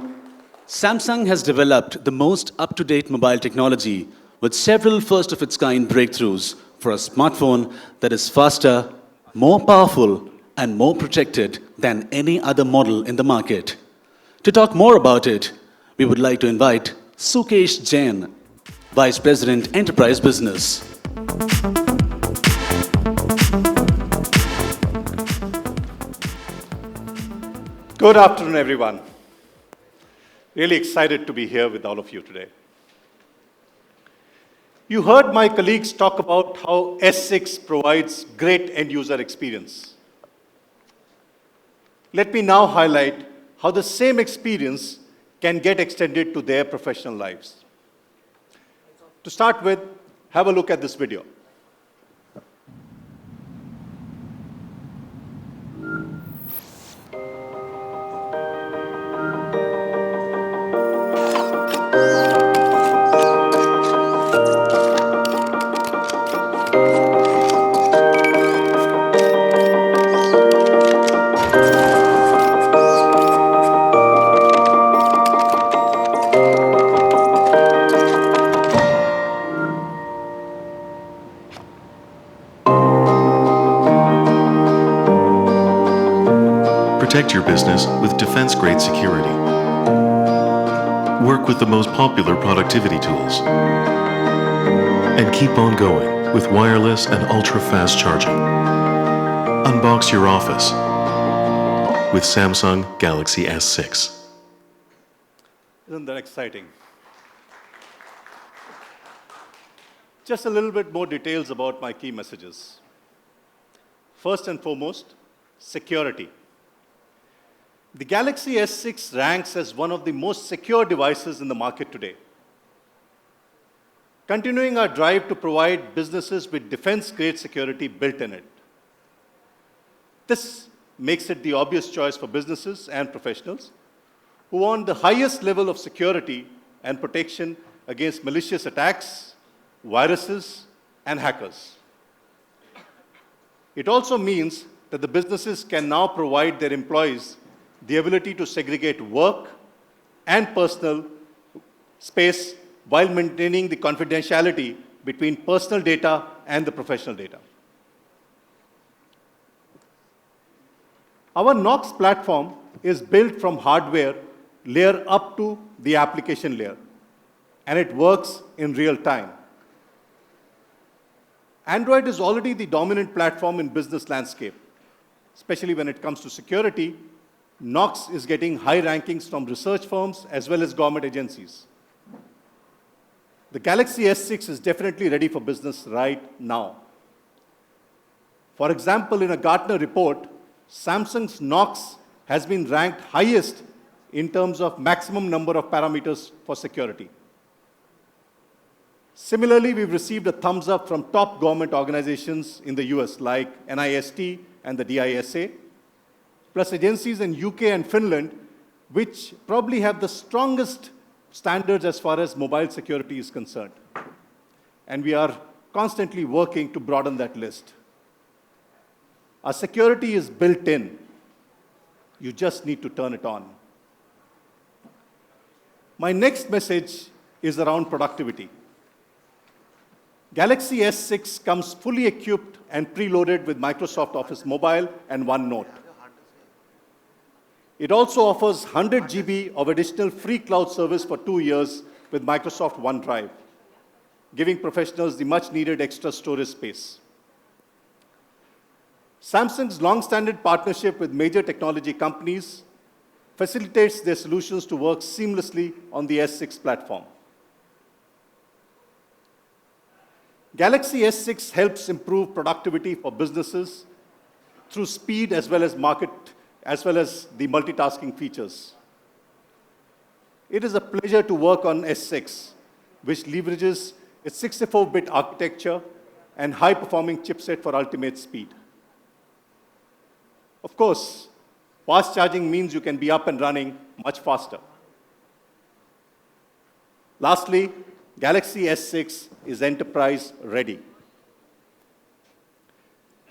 Samsung has developed the most up-to-date mobile technology with several first-of-its-kind breakthroughs for a smartphone that is faster, more powerful, and more protected than any other model in the market. To talk more about it, we would like to invite Sukesh Jain, Vice President, Enterprise Business. Good afternoon, everyone. Really excited to be here with all of you today. You heard my colleagues talk about how S6 provides great end-user experience. Let me now highlight how the same experience can get extended to their professional lives. To start with, have a look at this video. Protect your business with defense-grade security. Work with the most popular productivity tools. And keep on going with wireless and ultra-fast charging. Unbox your office with Samsung Galaxy S6. Isn't that exciting? Just a little bit more details about my key messages. First and foremost, security. The Galaxy S6 ranks as one of the most secure devices in the market today. Continuing our drive to provide businesses with defense-grade security built in it. This makes it the obvious choice for businesses and professionals who want the highest level of security and protection against malicious attacks, viruses, and hackers. It also means that the businesses can now provide their employees the ability to segregate work and personal space while maintaining the confidentiality between personal data and the professional data. Our Knox platform is built from hardware layer up to the application layer, and it works in real time. Android is already the dominant platform in business landscape, especially when it comes to security. Knox is getting high rankings from research firms as well as government agencies. The Galaxy S6 is definitely ready for business right now. For example, in a Gartner report, Samsung's Knox has been ranked highest in terms of maximum number of parameters for security. Similarly, we've received a thumbs up from top government organizations in the US like NIST and the DISA, plus agencies in UK and Finland, which probably have the strongest standards as far as mobile security is concerned. And we are constantly working to broaden that list. Our security is built in. You just need to turn it on. My next message is around productivity. Galaxy S6 comes fully equipped and preloaded with Microsoft Office Mobile and OneNote. It also offers 100 GB of additional free cloud service for 2 years with Microsoft OneDrive, giving professionals the much-needed extra storage space. Samsung's long-standing partnership with major technology companies facilitates their solutions to work seamlessly on the S6 platform. Galaxy S6 helps improve productivity for businesses through speed as well as the multitasking features. It is a pleasure to work on S6, which leverages its 64-bit architecture and high-performing chipset for ultimate speed. Of course, fast charging means you can be up and running much faster. Lastly, Galaxy S6 is enterprise ready.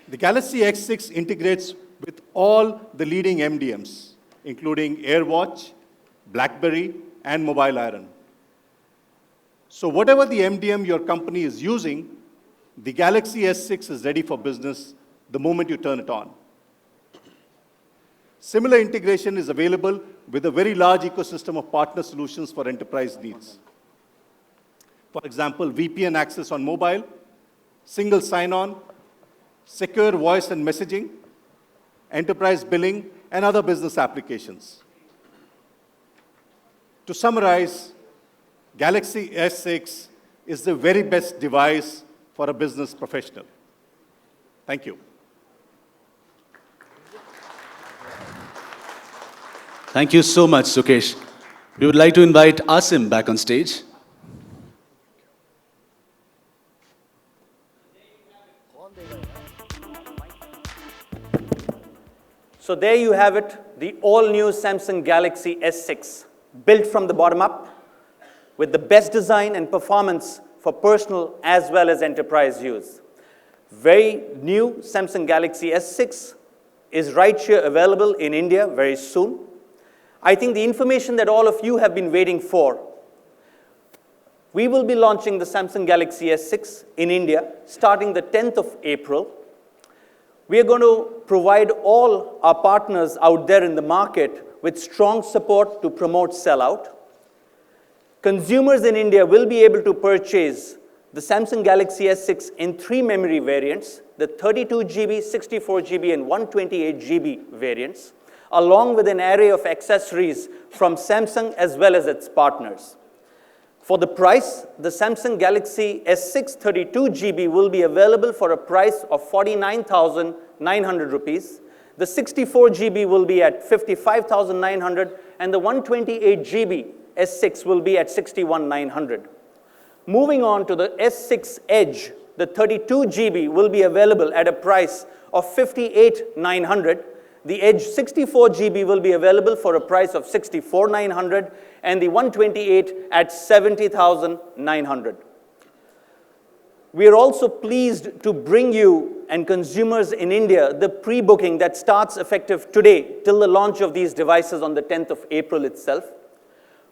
The Galaxy S6 integrates with all the leading MDMs, including AirWatch, BlackBerry, and Mobile Iron. So whatever the MDM your company is using, the Galaxy S6 is ready for business the moment you turn it on. Similar integration is available with a very large ecosystem of partner solutions for enterprise needs. For example, VPN access on mobile, single sign-on, secure voice and messaging, enterprise billing, and other business applications. To summarize, Galaxy S6 is the very best device for a business professional. Thank you. Thank you so much, Sukesh. We would like to invite Asim back on stage. So there you have it, the all-new Samsung Galaxy S6, built from the bottom up, with the best design and performance for personal as well as enterprise use. Very new Samsung Galaxy S6 is right here available in India very soon. I think the information that all of you have been waiting for. We will be launching the Samsung Galaxy S6 in India starting the 10th of April. We are going to provide all our partners out there in the market with strong support to promote sellout. Consumers in India will be able to purchase the Samsung Galaxy S6 in 3 memory variants, the 32 GB, 64 GB, and 128 GB variants, along with an array of accessories from Samsung as well as its partners. For the price, the Samsung Galaxy S6 32 GB will be available for a price of 49,900 rupees. The 64 GB will be at 55,900, and the 128 GB S6 will be at 61,900. Moving on to the S6 Edge, the 32 GB will be available at a price of 58,900. The Edge 64 GB will be available for a price of 64,900, and the 128 at 70,900. We are also pleased to bring you and consumers in India the pre-booking that starts effective today till the launch of these devices on the 10th of April itself.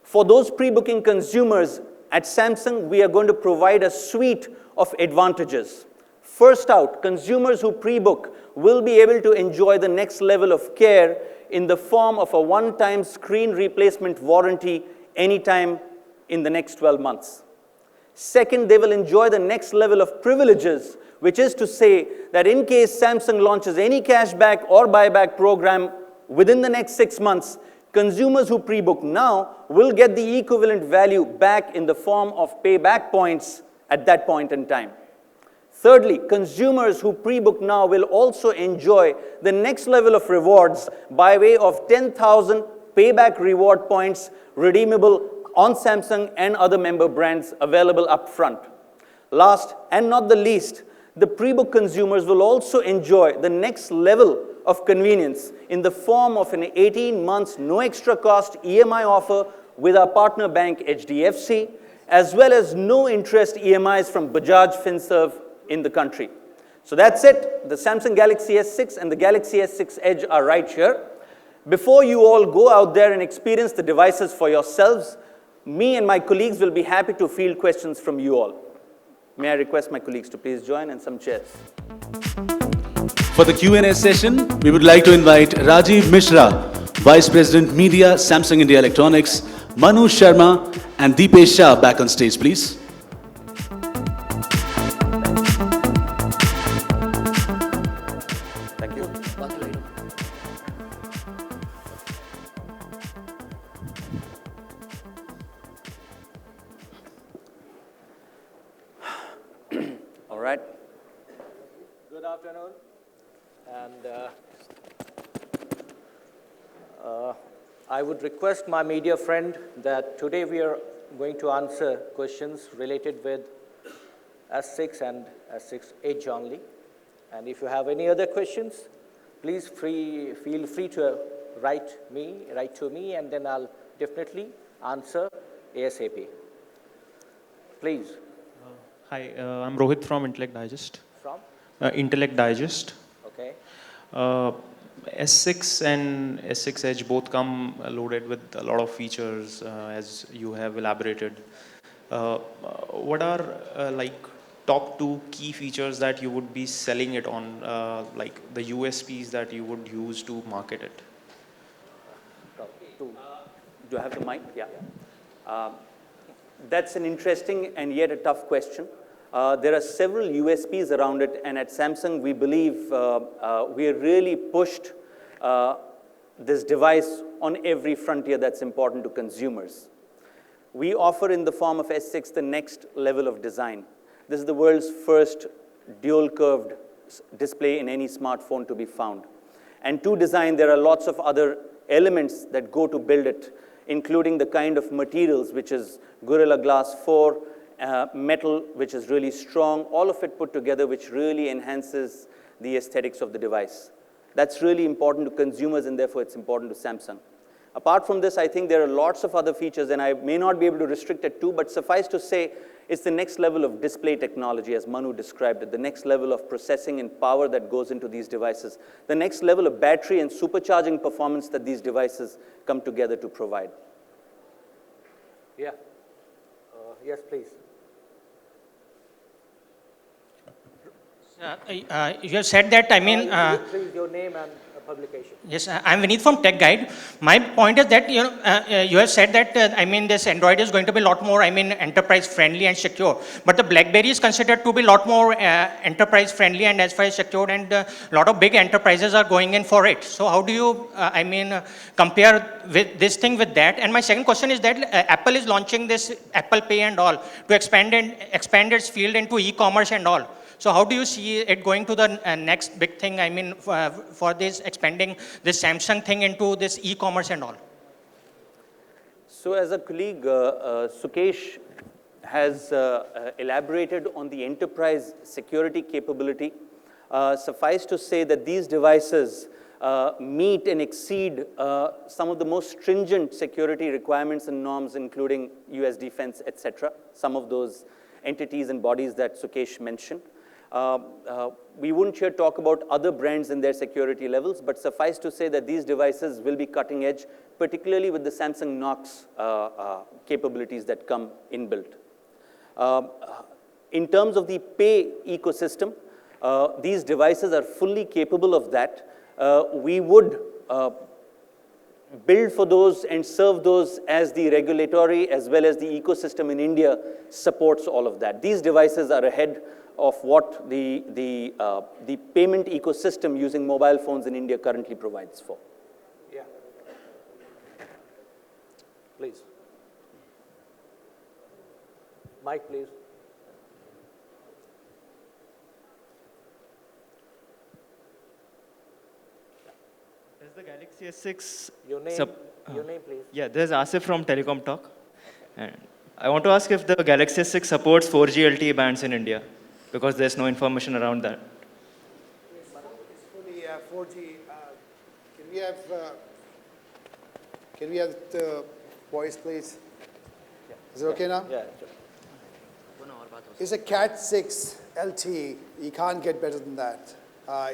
For those pre-booking consumers at Samsung, we are going to provide a suite of advantages. First out, consumers who pre-book will be able to enjoy the next level of care in the form of a one-time screen replacement warranty anytime in the next 12 months. Second, they will enjoy the next level of privileges, which is to say that in case Samsung launches any cashback or buyback program within the next 6 months, consumers who pre-book now will get the equivalent value back in the form of payback points at that point in time. Thirdly, consumers who pre-book now will also enjoy the next level of rewards by way of 10,000 payback reward points redeemable on Samsung and other member brands available up front. Last and not the least, the pre-book consumers will also enjoy the next level of convenience in the form of an 18 months no extra cost EMI offer with our partner bank HDFC, as well as no interest EMIs from Bajaj Finserv in the country. So that's it. The Samsung Galaxy S6 and the Galaxy S6 Edge are right here. Before you all go out there and experience the devices for yourselves, me and my colleagues will be happy to field questions from you all. May I request my colleagues to please join and some chairs. For the Q&A session, we would like to invite Rajiv Mishra, Vice President Media, Samsung India Electronics, Manu Sharma and Deepesh Shah back on stage, please. Thank you. All right. Good afternoon. And I would request my media friend that today we are going to answer questions related with S6 and S6 Edge only. And if you have any other questions, please feel free to write to me, and then I'll definitely answer ASAP. Please. Hi, I'm Rohit from Intellect Digest. From? Intellect Digest. Okay. S6 and S6 Edge both come loaded with a lot of features, as you have elaborated. What are like top 2 key features that you would be selling it on, like the USPs that you would use to market it? Do I have the mic? Yeah. That's an interesting and yet a tough question. There are several USPs around it, and at Samsung, we believe we have really pushed this device on every frontier that's important to consumers. We offer in the form of S6 the next level of design. This is the world's first dual-curved display in any smartphone to be found. And to design, there are lots of other elements that go to build it, including the kind of materials, which is Gorilla Glass 4, metal, which is really strong, all of it put together, which really enhances the aesthetics of the device. That's really important to consumers, and therefore it's important to Samsung. Apart from this, I think there are lots of other features, and I may not be able to restrict it to, but suffice to say, it's the next level of display technology, as Manu described it, the next level of processing and power that goes into these devices, the next level of battery and supercharging performance that these devices come together to provide. Yeah. Yes, please. You have said that, Please, your name and publication. Yes, I'm Vineet from Tech Guide. My point is that, you have said that, this Android is going to be a lot more, enterprise friendly and secure. But the BlackBerry is considered to be a lot more enterprise friendly and as far as secure, and a lot of big enterprises are going in for it. So how do you, compare with this thing with that? And my second question is that Apple is launching this Apple Pay and all to expand its field into e-commerce and all. So how do you see it going to the next big thing, for this expanding this Samsung thing into this e-commerce and all? So as a colleague, Sukesh has elaborated on the enterprise security capability. Suffice to say that these devices meet and exceed some of the most stringent security requirements and norms, including US Defense, etc. Some of those entities and bodies that Sukesh mentioned. We wouldn't here talk about other brands and their security levels, but suffice to say that these devices will be cutting edge, particularly with the Samsung Knox capabilities that come inbuilt. In terms of the pay ecosystem, these devices are fully capable of that. We would build for those and serve those as the regulatory as well as the ecosystem in India supports all of that. These devices are ahead of what the payment ecosystem using mobile phones in India currently provides for. Yeah. Please. Mike, please. There's the Galaxy S6. Your name, please. Yeah, there's Asif from Telecom Talk. And I want to ask if the Galaxy S6 supports 4G LTE bands in India, because there's no information around that. It's fully 4G. Can we have the voice, please? Is it okay now? Yeah. It's a Cat 6 LTE. You can't get better than that.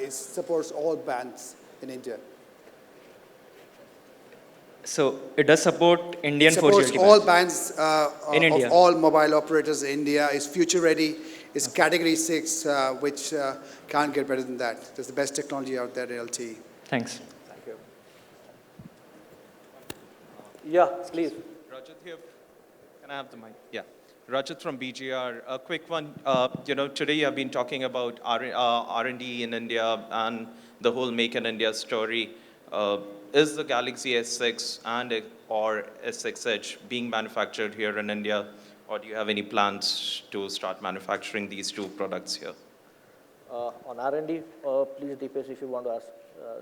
It supports all bands in India. So it does support Indian 4G Supports LTE all bands. bands In India. of all mobile operators in India. It's future ready. It's category 6, which can't get better than that. There's the best technology out there in LTE. Thanks. Thank you. Yeah, please. Rajat here. Can I have the mic? Yeah. Rajat from BGR. A quick one. Today you have been talking about R&D in India and the whole Make in India story. Is the Galaxy S6 or S6 Edge being manufactured here in India, or do you have any plans to start manufacturing these two products here? On R&D, please, Deepesh, if you want to ask,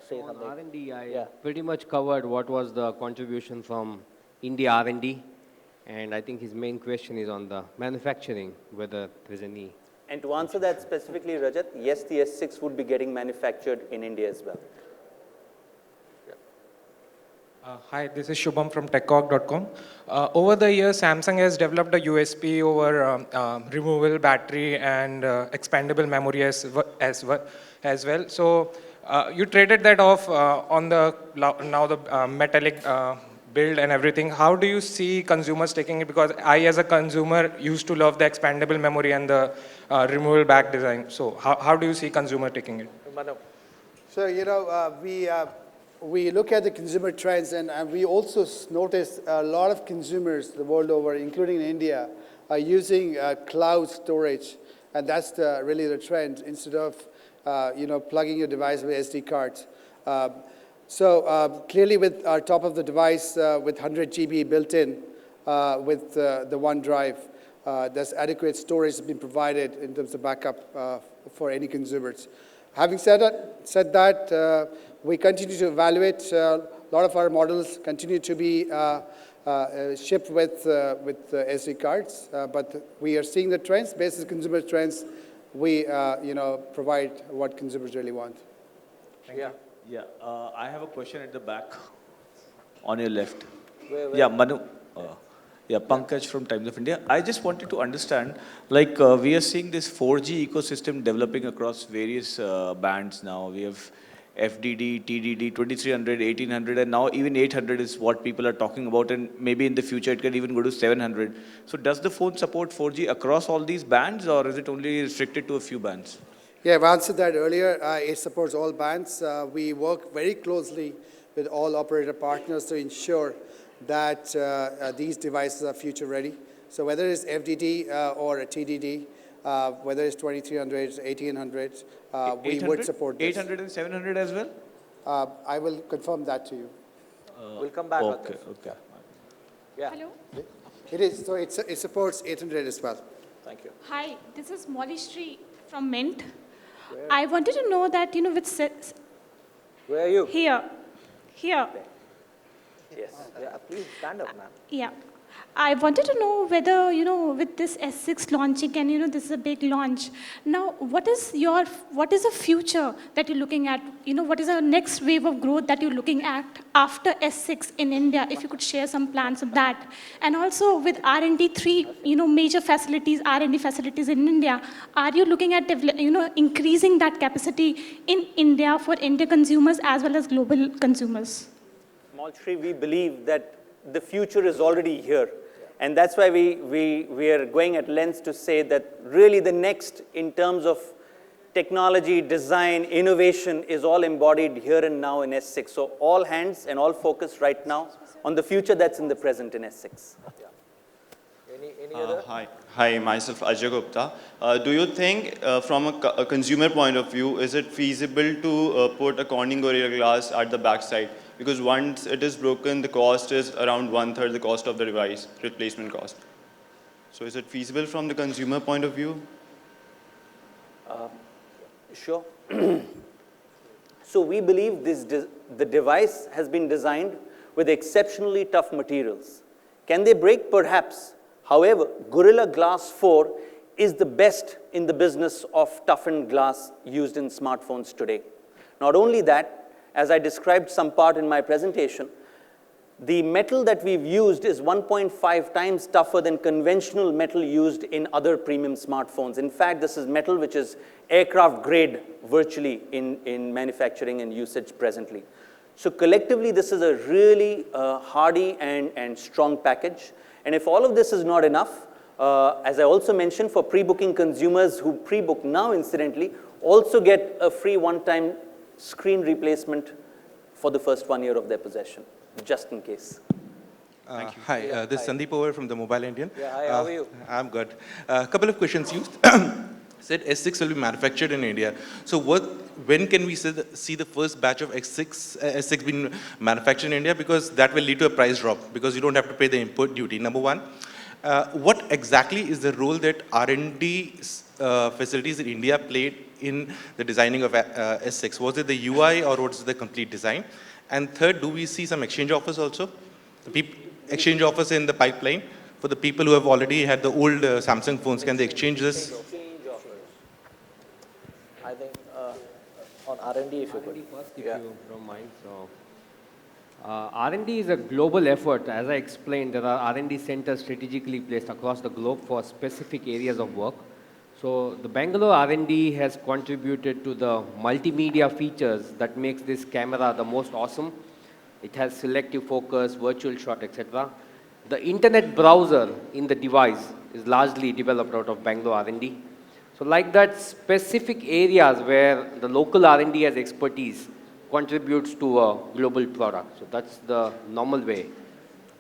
say On something. R&D, I pretty much covered what was the contribution from India R&D, and I think his main question is on the manufacturing, whether there's any. And to answer that specifically, Rajat, yes, the S6 would be getting manufactured in India as well. Hi, this is Shubham from TechCog.com. Over the years, Samsung has developed a USP over removable battery and expandable memory as well. So you traded that off on the now the metallic build and everything. How do you see consumers taking it? Because I, as a consumer, used to love the expandable memory and the removable back design. So how do you see consumer taking it? So, we look at the consumer trends, and we also notice a lot of consumers the world over, including in India, are using cloud storage, and that's really the trend, instead of plugging your device with SD cards. So clearly, with our top of the device with 100 GB built in, with the OneDrive, there's adequate storage being provided in terms of backup for any consumers. Having said that, we continue to evaluate. A lot of our models continue to be shipped with SD cards, but we are seeing the trends. Based on consumer trends, we provide what consumers really want. Yeah, I have a question at the back, on your left. Where? Yeah, Manu. Yeah, Pankaj from Times of India. I just wanted to understand, we are seeing this 4G ecosystem developing across various bands now. We have FDD, TDD, 2300, 1800, and now even 800 is what people are talking about, and maybe in the future it can even go to 700. So does the phone support 4G across all these bands, or is it only restricted to a few bands? Yeah, I've answered that earlier. It supports all bands. We work very closely with all operator partners to ensure that these devices are future ready. So whether it's FDD or a TDD, whether it's 2300, 1800, we would support this. 800 and 700 as well? I will confirm that to you. We'll come back on this. Okay. Yeah. Hello. It is, so it supports 800 as well. Thank you. Hi, this is Molly Shree from Mint. I wanted to know that, Where are you? Here. Yes. Yeah, please stand up, ma'am. Yeah. I wanted to know whether, with this S6 launching, and, this is a big launch. Now, what is the future that you're looking at? What is the next wave of growth that you're looking at after S6 in India? If you could share some plans of that. And also with R&D, three, major facilities, R&D facilities in India, are you looking at, increasing that capacity in India for Indian consumers as well as global consumers? Small Shri, we believe that the future is already here. And that's why we are going at lengths to say that really the next, in terms of technology, design, innovation, is all embodied here and now in S6. So all hands and all focus right now on the future that's in the present in S6. Any other? Hi, myself Ajay Gupta. Do you think from a consumer point of view, is it feasible to put a Corning Gorilla Glass at the backside? Because once it is broken, the cost is around 1/3 the cost of the device, replacement cost. So is it feasible from the consumer point of view? Sure. So we believe the device has been designed with exceptionally tough materials. Can they break? Perhaps. However, Gorilla Glass 4 is the best in the business of toughened glass used in smartphones today. Not only that, as I described some part in my presentation, the metal that we've used is 1.5 times tougher than conventional metal used in other premium smartphones. In fact, this is metal which is aircraft grade virtually in manufacturing and usage presently. So collectively, this is a really hardy and strong package. And if all of this is not enough, as I also mentioned, for pre-booking consumers who pre-book now, incidentally, also get a free one-time screen replacement for the first 1 year of their possession, just in case. Hi, this is Sandeep over from the Mobile Indian. Yeah, hi, how are you? I'm good. A couple of questions. You said S6 will be manufactured in India. So when can we see the first batch of S6 being manufactured in India? Because that will lead to a price drop, because you don't have to pay the import duty, number one. What exactly is the role that R&D facilities in India played in the designing of S6? Was it the UI or was it the complete design? And third, do we see some exchange offers also? Exchange offers in the pipeline for the people who have already had the old Samsung phones? Can they exchange this? Exchange offers. I think on R&D, if you could. If you don't mind. So, R&D is a global effort. As I explained, there are R&D centers strategically placed across the globe for specific areas of work. So the Bangalore R&D has contributed to the multimedia features that makes this camera the most awesome. It has selective focus, virtual shot, etc. The internet browser in the device is largely developed out of Bangalore R&D. So like that, specific areas where the local R&D has expertise contributes to a global product. So that's the normal way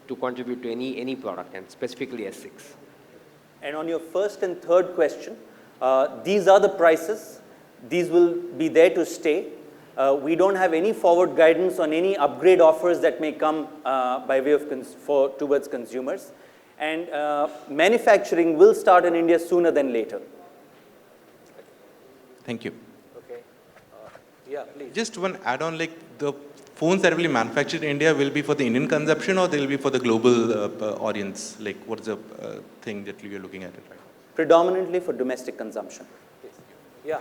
to contribute to any product, and specifically S6. And on your first and third question, these are the prices. These will be there to stay. We don't have any forward guidance on any upgrade offers that may come by way of towards consumers. And manufacturing will start in India sooner than later. Thank you. Okay. Yeah, please. Just one add-on, like the phones that will be manufactured in India will be for the Indian consumption, or they will be for the global audience? Like, what's the thing that you're looking at it right? Predominantly for domestic consumption. Yeah.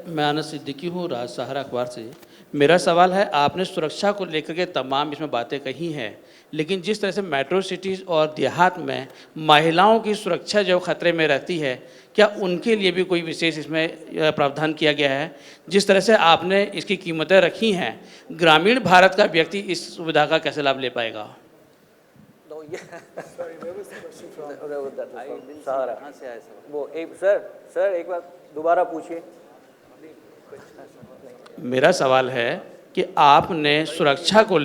मैं आनंद सिद्दीकी हूँ, राज सहारा अखबार से। मेरा सवाल है, आपने सुरक्षा को लेकर के तमाम इसमें बातें कही हैं, लेकिन जिस तरह से मेट्रो सिटीज़ और देहात में महिलाओं की सुरक्षा जो खतरे में रहती है, क्या उनके लिए भी कोई विशेष इसमें प्रावधान किया गया है? जिस तरह से आपने इसकी कीमतें रखी हैं, ग्रामीण भारत का व्यक्ति इस सुविधा का कैसे लाभ ले पाएगा? सर एक बार दोबारा पूछिए। मेरा सवाल है कि आपने सुरक्षा को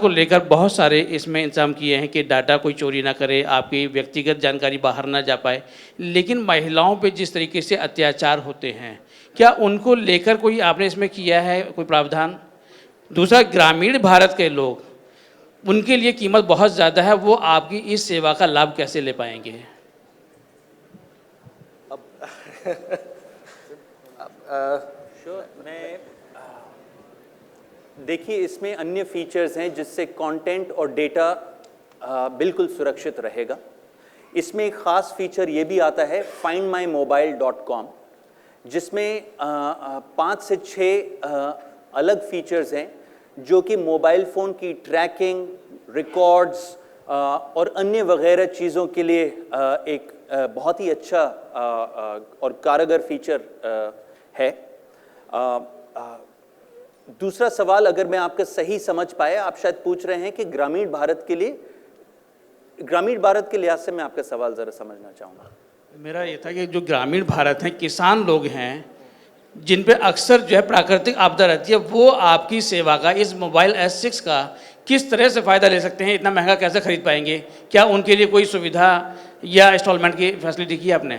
लेकर बहुत सारे इसमें इंतजाम किए हैं कि डाटा कोई चोरी ना करे, आपकी व्यक्तिगत जानकारी बाहर ना जा पाए, लेकिन महिलाओं पे जिस तरीके से अत्याचार होते हैं, क्या उनको लेकर कोई आपने इसमें किया है कोई प्रावधान? दूसरा, ग्रामीण भारत के लोग, उनके लिए कीमत बहुत ज़्यादा है, वो आपकी इस सेवा का लाभ कैसे ले पाएंगे? देखिए, इसमें अन्य फीचर्स हैं जिससे कंटेंट और डेटा बिल्कुल सुरक्षित रहेगा। इसमें एक ख़ास फीचर ये भी आता है findmymobile.com, जिसमें 5 से 6 अलग फीचर्स हैं जो कि मोबाइल फ़ोन की ट्रैकिंग, रिकॉर्ड्स और अन्य वगैरह चीज़ों के लिए एक बहुत ही अच्छा और कारगर फीचर है। दूसरा सवाल, अगर मैं आपका सही समझ पाया, आप शायद पूछ रहे हैं कि ग्रामीण भारत के लिहाज से मैं आपका सवाल ज़रा समझना चाहूँगा। मेरा ये था कि जो ग्रामीण भारत हैं, किसान लोग हैं, जिन पे अक्सर जो है प्राकृतिक आपदा रहती है, वो आपकी सेवा का, इस मोबाइल S6 का किस तरह से फ़ायदा ले सकते हैं? इतना महंगा कैसे खरीद पाएंगे? क्या उनके लिए कोई सुविधा या इंस्टॉलमेंट की फैसिलिटी की आपने?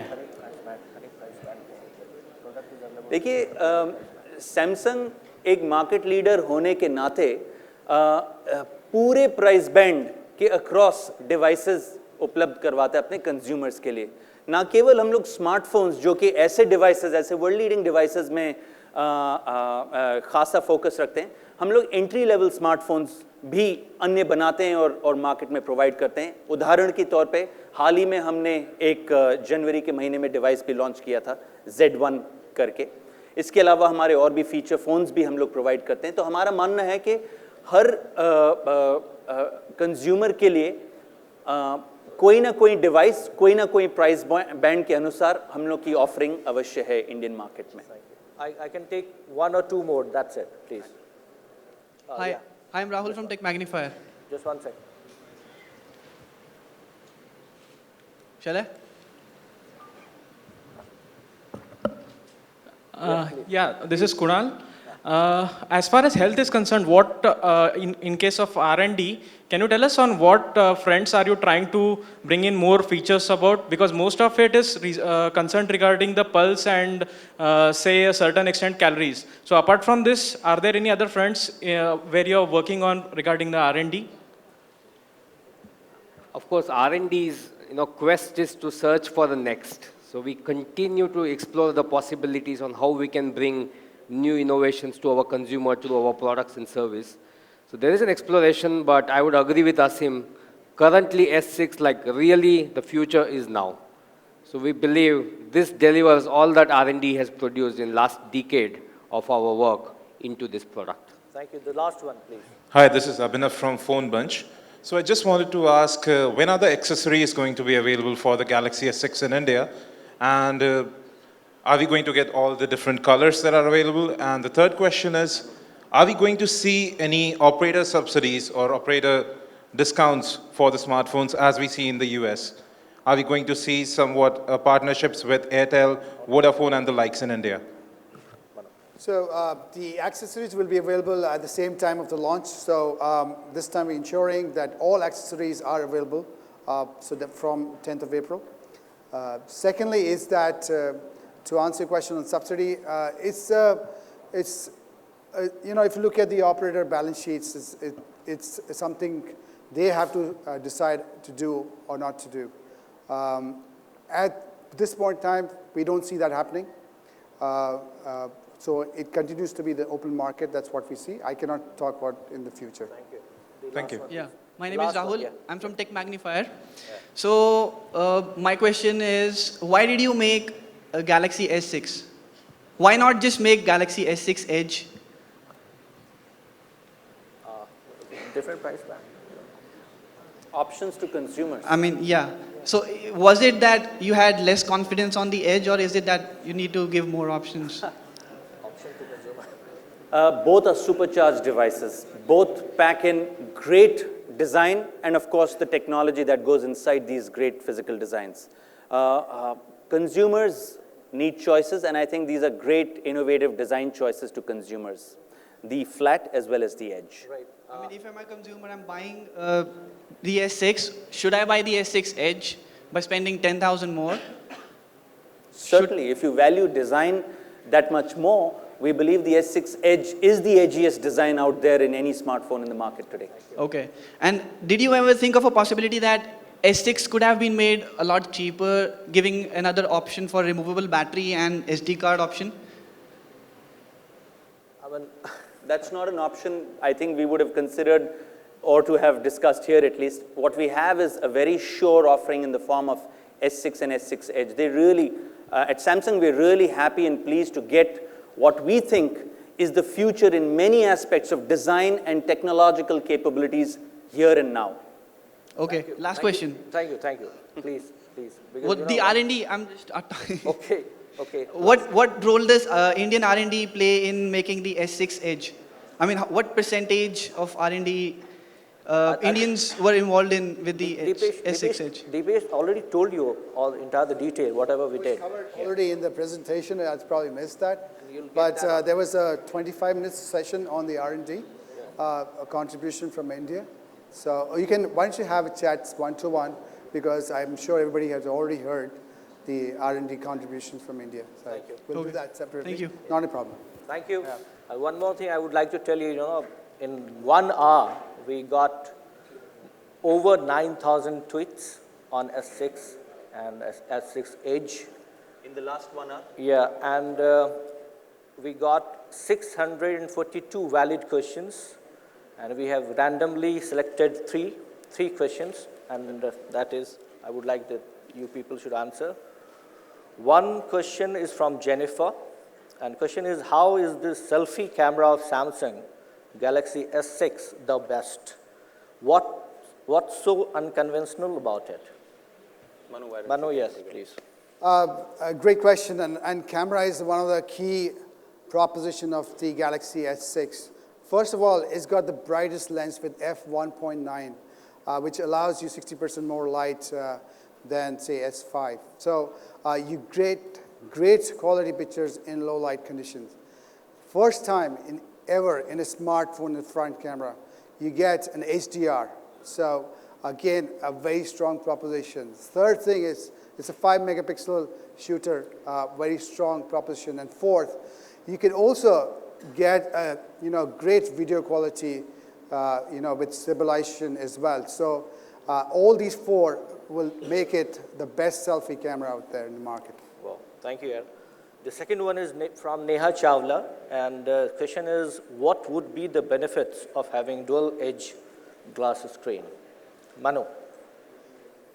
देखिए, सैमसंग एक मार्केट लीडर होने के नाते पूरे प्राइस बैंड के अक्रॉस डिवाइसेस उपलब्ध करवाता है अपने कंज्यूमर्स के लिए। ना केवल हम लोग स्मार्टफोन्स, जो कि ऐसे डिवाइसेस, ऐसे वर्ल्ड लीडिंग डिवाइसेस में खासा फोकस रखते हैं। हम लोग एंट्री लेवल स्मार्टफोन्स भी अन्य बनाते हैं और मार्केट में प्रोवाइड करते हैं। उदाहरण के तौर पे हाल ही में हमने एक जनवरी के महीने में डिवाइस भी लॉन्च किया था Z1 करके। इसके अलावा हमारे और भी फीचर फ़ोन्स भी हम लोग प्रोवाइड करते हैं। तो हमारा मानना है कि हर कंज्यूमर के लिए कोई ना कोई डिवाइस, कोई ना कोई प्राइस बैंड के अनुसार हम लोग की ऑफरिंग अवश्य है इंडियन मार्केट में। I can take one or two more, that's it, please. Hi, Yeah. I'm Rahul from Tech Magnifier. Just one second. Shall I? Yeah, this is Kunal. As far as health is concerned, what in case of R&D, can you tell us on what fronts are you trying to bring in more features about? Because most of it is concerned regarding the pulse and say a certain extent calories. So apart from this, are there any other fronts where you are working on regarding the R&D? Of course, R&D's quest is to search for the next. So we continue to explore the possibilities on how we can bring new innovations to our consumer, to our products and service. So there is an exploration, but I would agree with Asim. Currently, S6, like really, the future is now. So we believe this delivers all that R&D has produced in last decade of our work into this product. Thank you. The last one, please. Hi, this is Abhinav from Phone Bunch. So I just wanted to ask, when are the accessories going to be available for the Galaxy S6 in India? And are we going to get all the different colors that are available? And the third question is, are we going to see any operator subsidies or operator discounts for the smartphones as we see in the US? Are we going to see somewhat partnerships with Airtel, Vodafone, and the likes in India? So the accessories will be available at the same time of the launch. So this time we're ensuring that all accessories are available so that from 10th of April. Secondly is that, to answer your question on subsidy, if you look at the operator balance sheets, it's something they have to decide to do or not to do. At this point in time, we don't see that happening. So it continues to be the open market. That's what we see. I cannot talk about in the future. Thank you. Thank you. Yeah, my name is Rahul. I'm from Tech Magnifier. So my question is, why did you make a Galaxy S6? Why not just make Galaxy S6 Edge? Different price band. Options to consumers. I mean, yeah. So was it that you had less confidence on the Edge, or is it that you need to give more options? Both are supercharged devices. Both pack in great design and, of course, the technology that goes inside these great physical designs. Consumers need choices, and I think these are great, innovative design choices to consumers. The flat as well as the edge. Right. I mean, if I'm a consumer, I'm buying the S6. Should I buy the S6 Edge by spending 10,000 more? Certainly, if you value design that much more, we believe the S6 Edge is the edgiest design out there in any smartphone in the market today. Okay. And did you ever think of a possibility that S6 could have been made a lot cheaper, giving another option for removable battery and SD card option? That's not an option I think we would have considered or to have discussed here at least. What we have is a very sure offering in the form of S6 and S6 Edge. They really, at Samsung, we're really happy and pleased to get what we think is the future in many aspects of design and technological capabilities here and now. Okay, last question. Thank you. Please. Because, What the R&D, I'm just... Okay. What role does Indian R&D play in making the S6 Edge? I mean, what percentage of R&D Indians were involved in with the S6 Edge? Deepesh already told you all entire the detail, whatever we did. Covered already in the presentation. I probably missed that. But there was a 25-minute session on the R&D, a contribution from India. So why don't you have a chat one-to-one, because I'm sure everybody has already heard the R&D contributions from India. So Thank you. We'll do that separately. Thank you. Not a problem. Thank you. One more thing I would like to tell you, in 1 hour, we got over 9,000 tweets on S6 and S6 Edge. In the last 1 hour? Yeah, and we got 642 valid questions, and we have randomly selected three questions, and that is, I would like that you people should answer. One question is from Jennifer, and question is, how is this selfie camera of Samsung Galaxy S6 the best? What's so unconventional about it? Manu, yes, please. A great question, and camera is one of the key proposition of the Galaxy S6. First of all, it's got the brightest lens with f1.9, which allows you 60% more light than, say, S5. So you great quality pictures in low light conditions. First time ever in a smartphone in the front camera, you get an HDR. So again, a very strong proposition. Third thing is, it's a 5 megapixel shooter, very strong proposition. And fourth, you can also get great video quality, with stabilization as well. So all these four will make it the best selfie camera out there in the market. Well, thank you, Ed. The second one is from Neha Chawla, and the question is, what would be the benefits of having dual edge glass screen? Manu.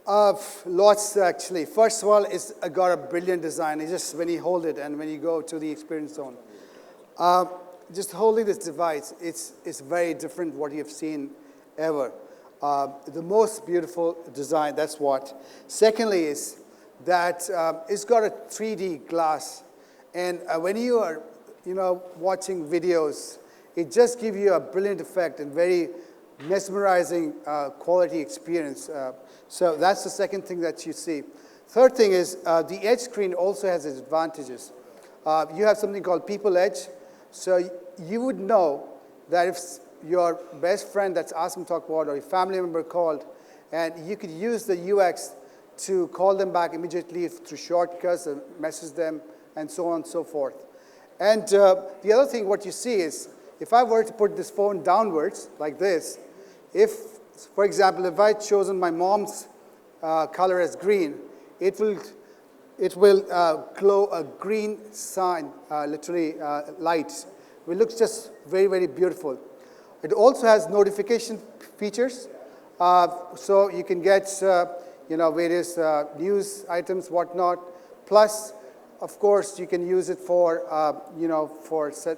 Lots, actually. First of all, it's got a brilliant design. It's just when you hold it and when you go to the experience zone. Just holding this device, it's very different what you've seen ever. The most beautiful design, that's what. Secondly is that it's got a 3D glass. And when you are, watching videos, it just gives you a brilliant effect and very mesmerizing quality experience. So that's the second thing that you see. Third thing is the edge screen also has its advantages. You have something called People Edge. So you would know that if your best friend that's Asim talked about or your family member called, and you could use the UX to call them back immediately through shortcuts and message them and so on and so forth. And the other thing what you see is, if I were to put this phone downwards like this, if, for example, if I'd chosen my mom's color as green, it will glow a green sign, literally light. It looks just very, very beautiful. It also has notification features, so you can get various news items, whatnot. Plus, of course, you can use it for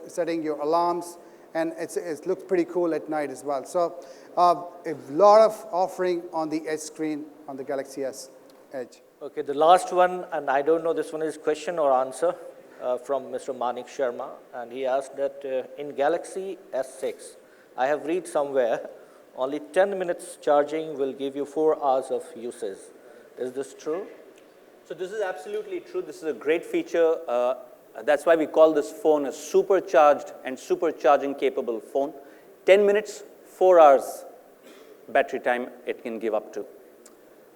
setting your alarms, and it looks pretty cool at night as well. So a lot of offering on the edge screen on the Galaxy S Edge. Okay, the last one, and I don't know this one is question or answer, from Mr. Manik Sharma, and he asked that in Galaxy S6, I have read somewhere only 10 minutes charging will give you 4 hours of usage. Is this true? So this is absolutely true. This is a great feature. That's why we call this phone a supercharged and supercharging capable phone. 10 minutes, 4 hours battery time it can give up to.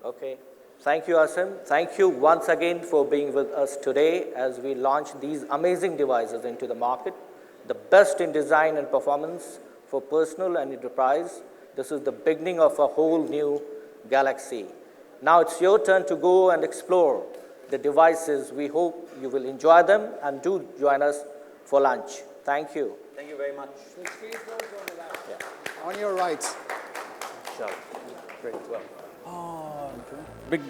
Okay. Thank you, Asim. Thank you once again for being with us today as we launch these amazing devices into the market. The best in design and performance for personal and enterprise. This is the beginning of a whole new Galaxy. Now it's your turn to go and explore the devices. We hope you will enjoy them and do join us for lunch. Thank you. Thank you very much. Yeah. On your right. Sure. Great. Well. Oh, okay. Big.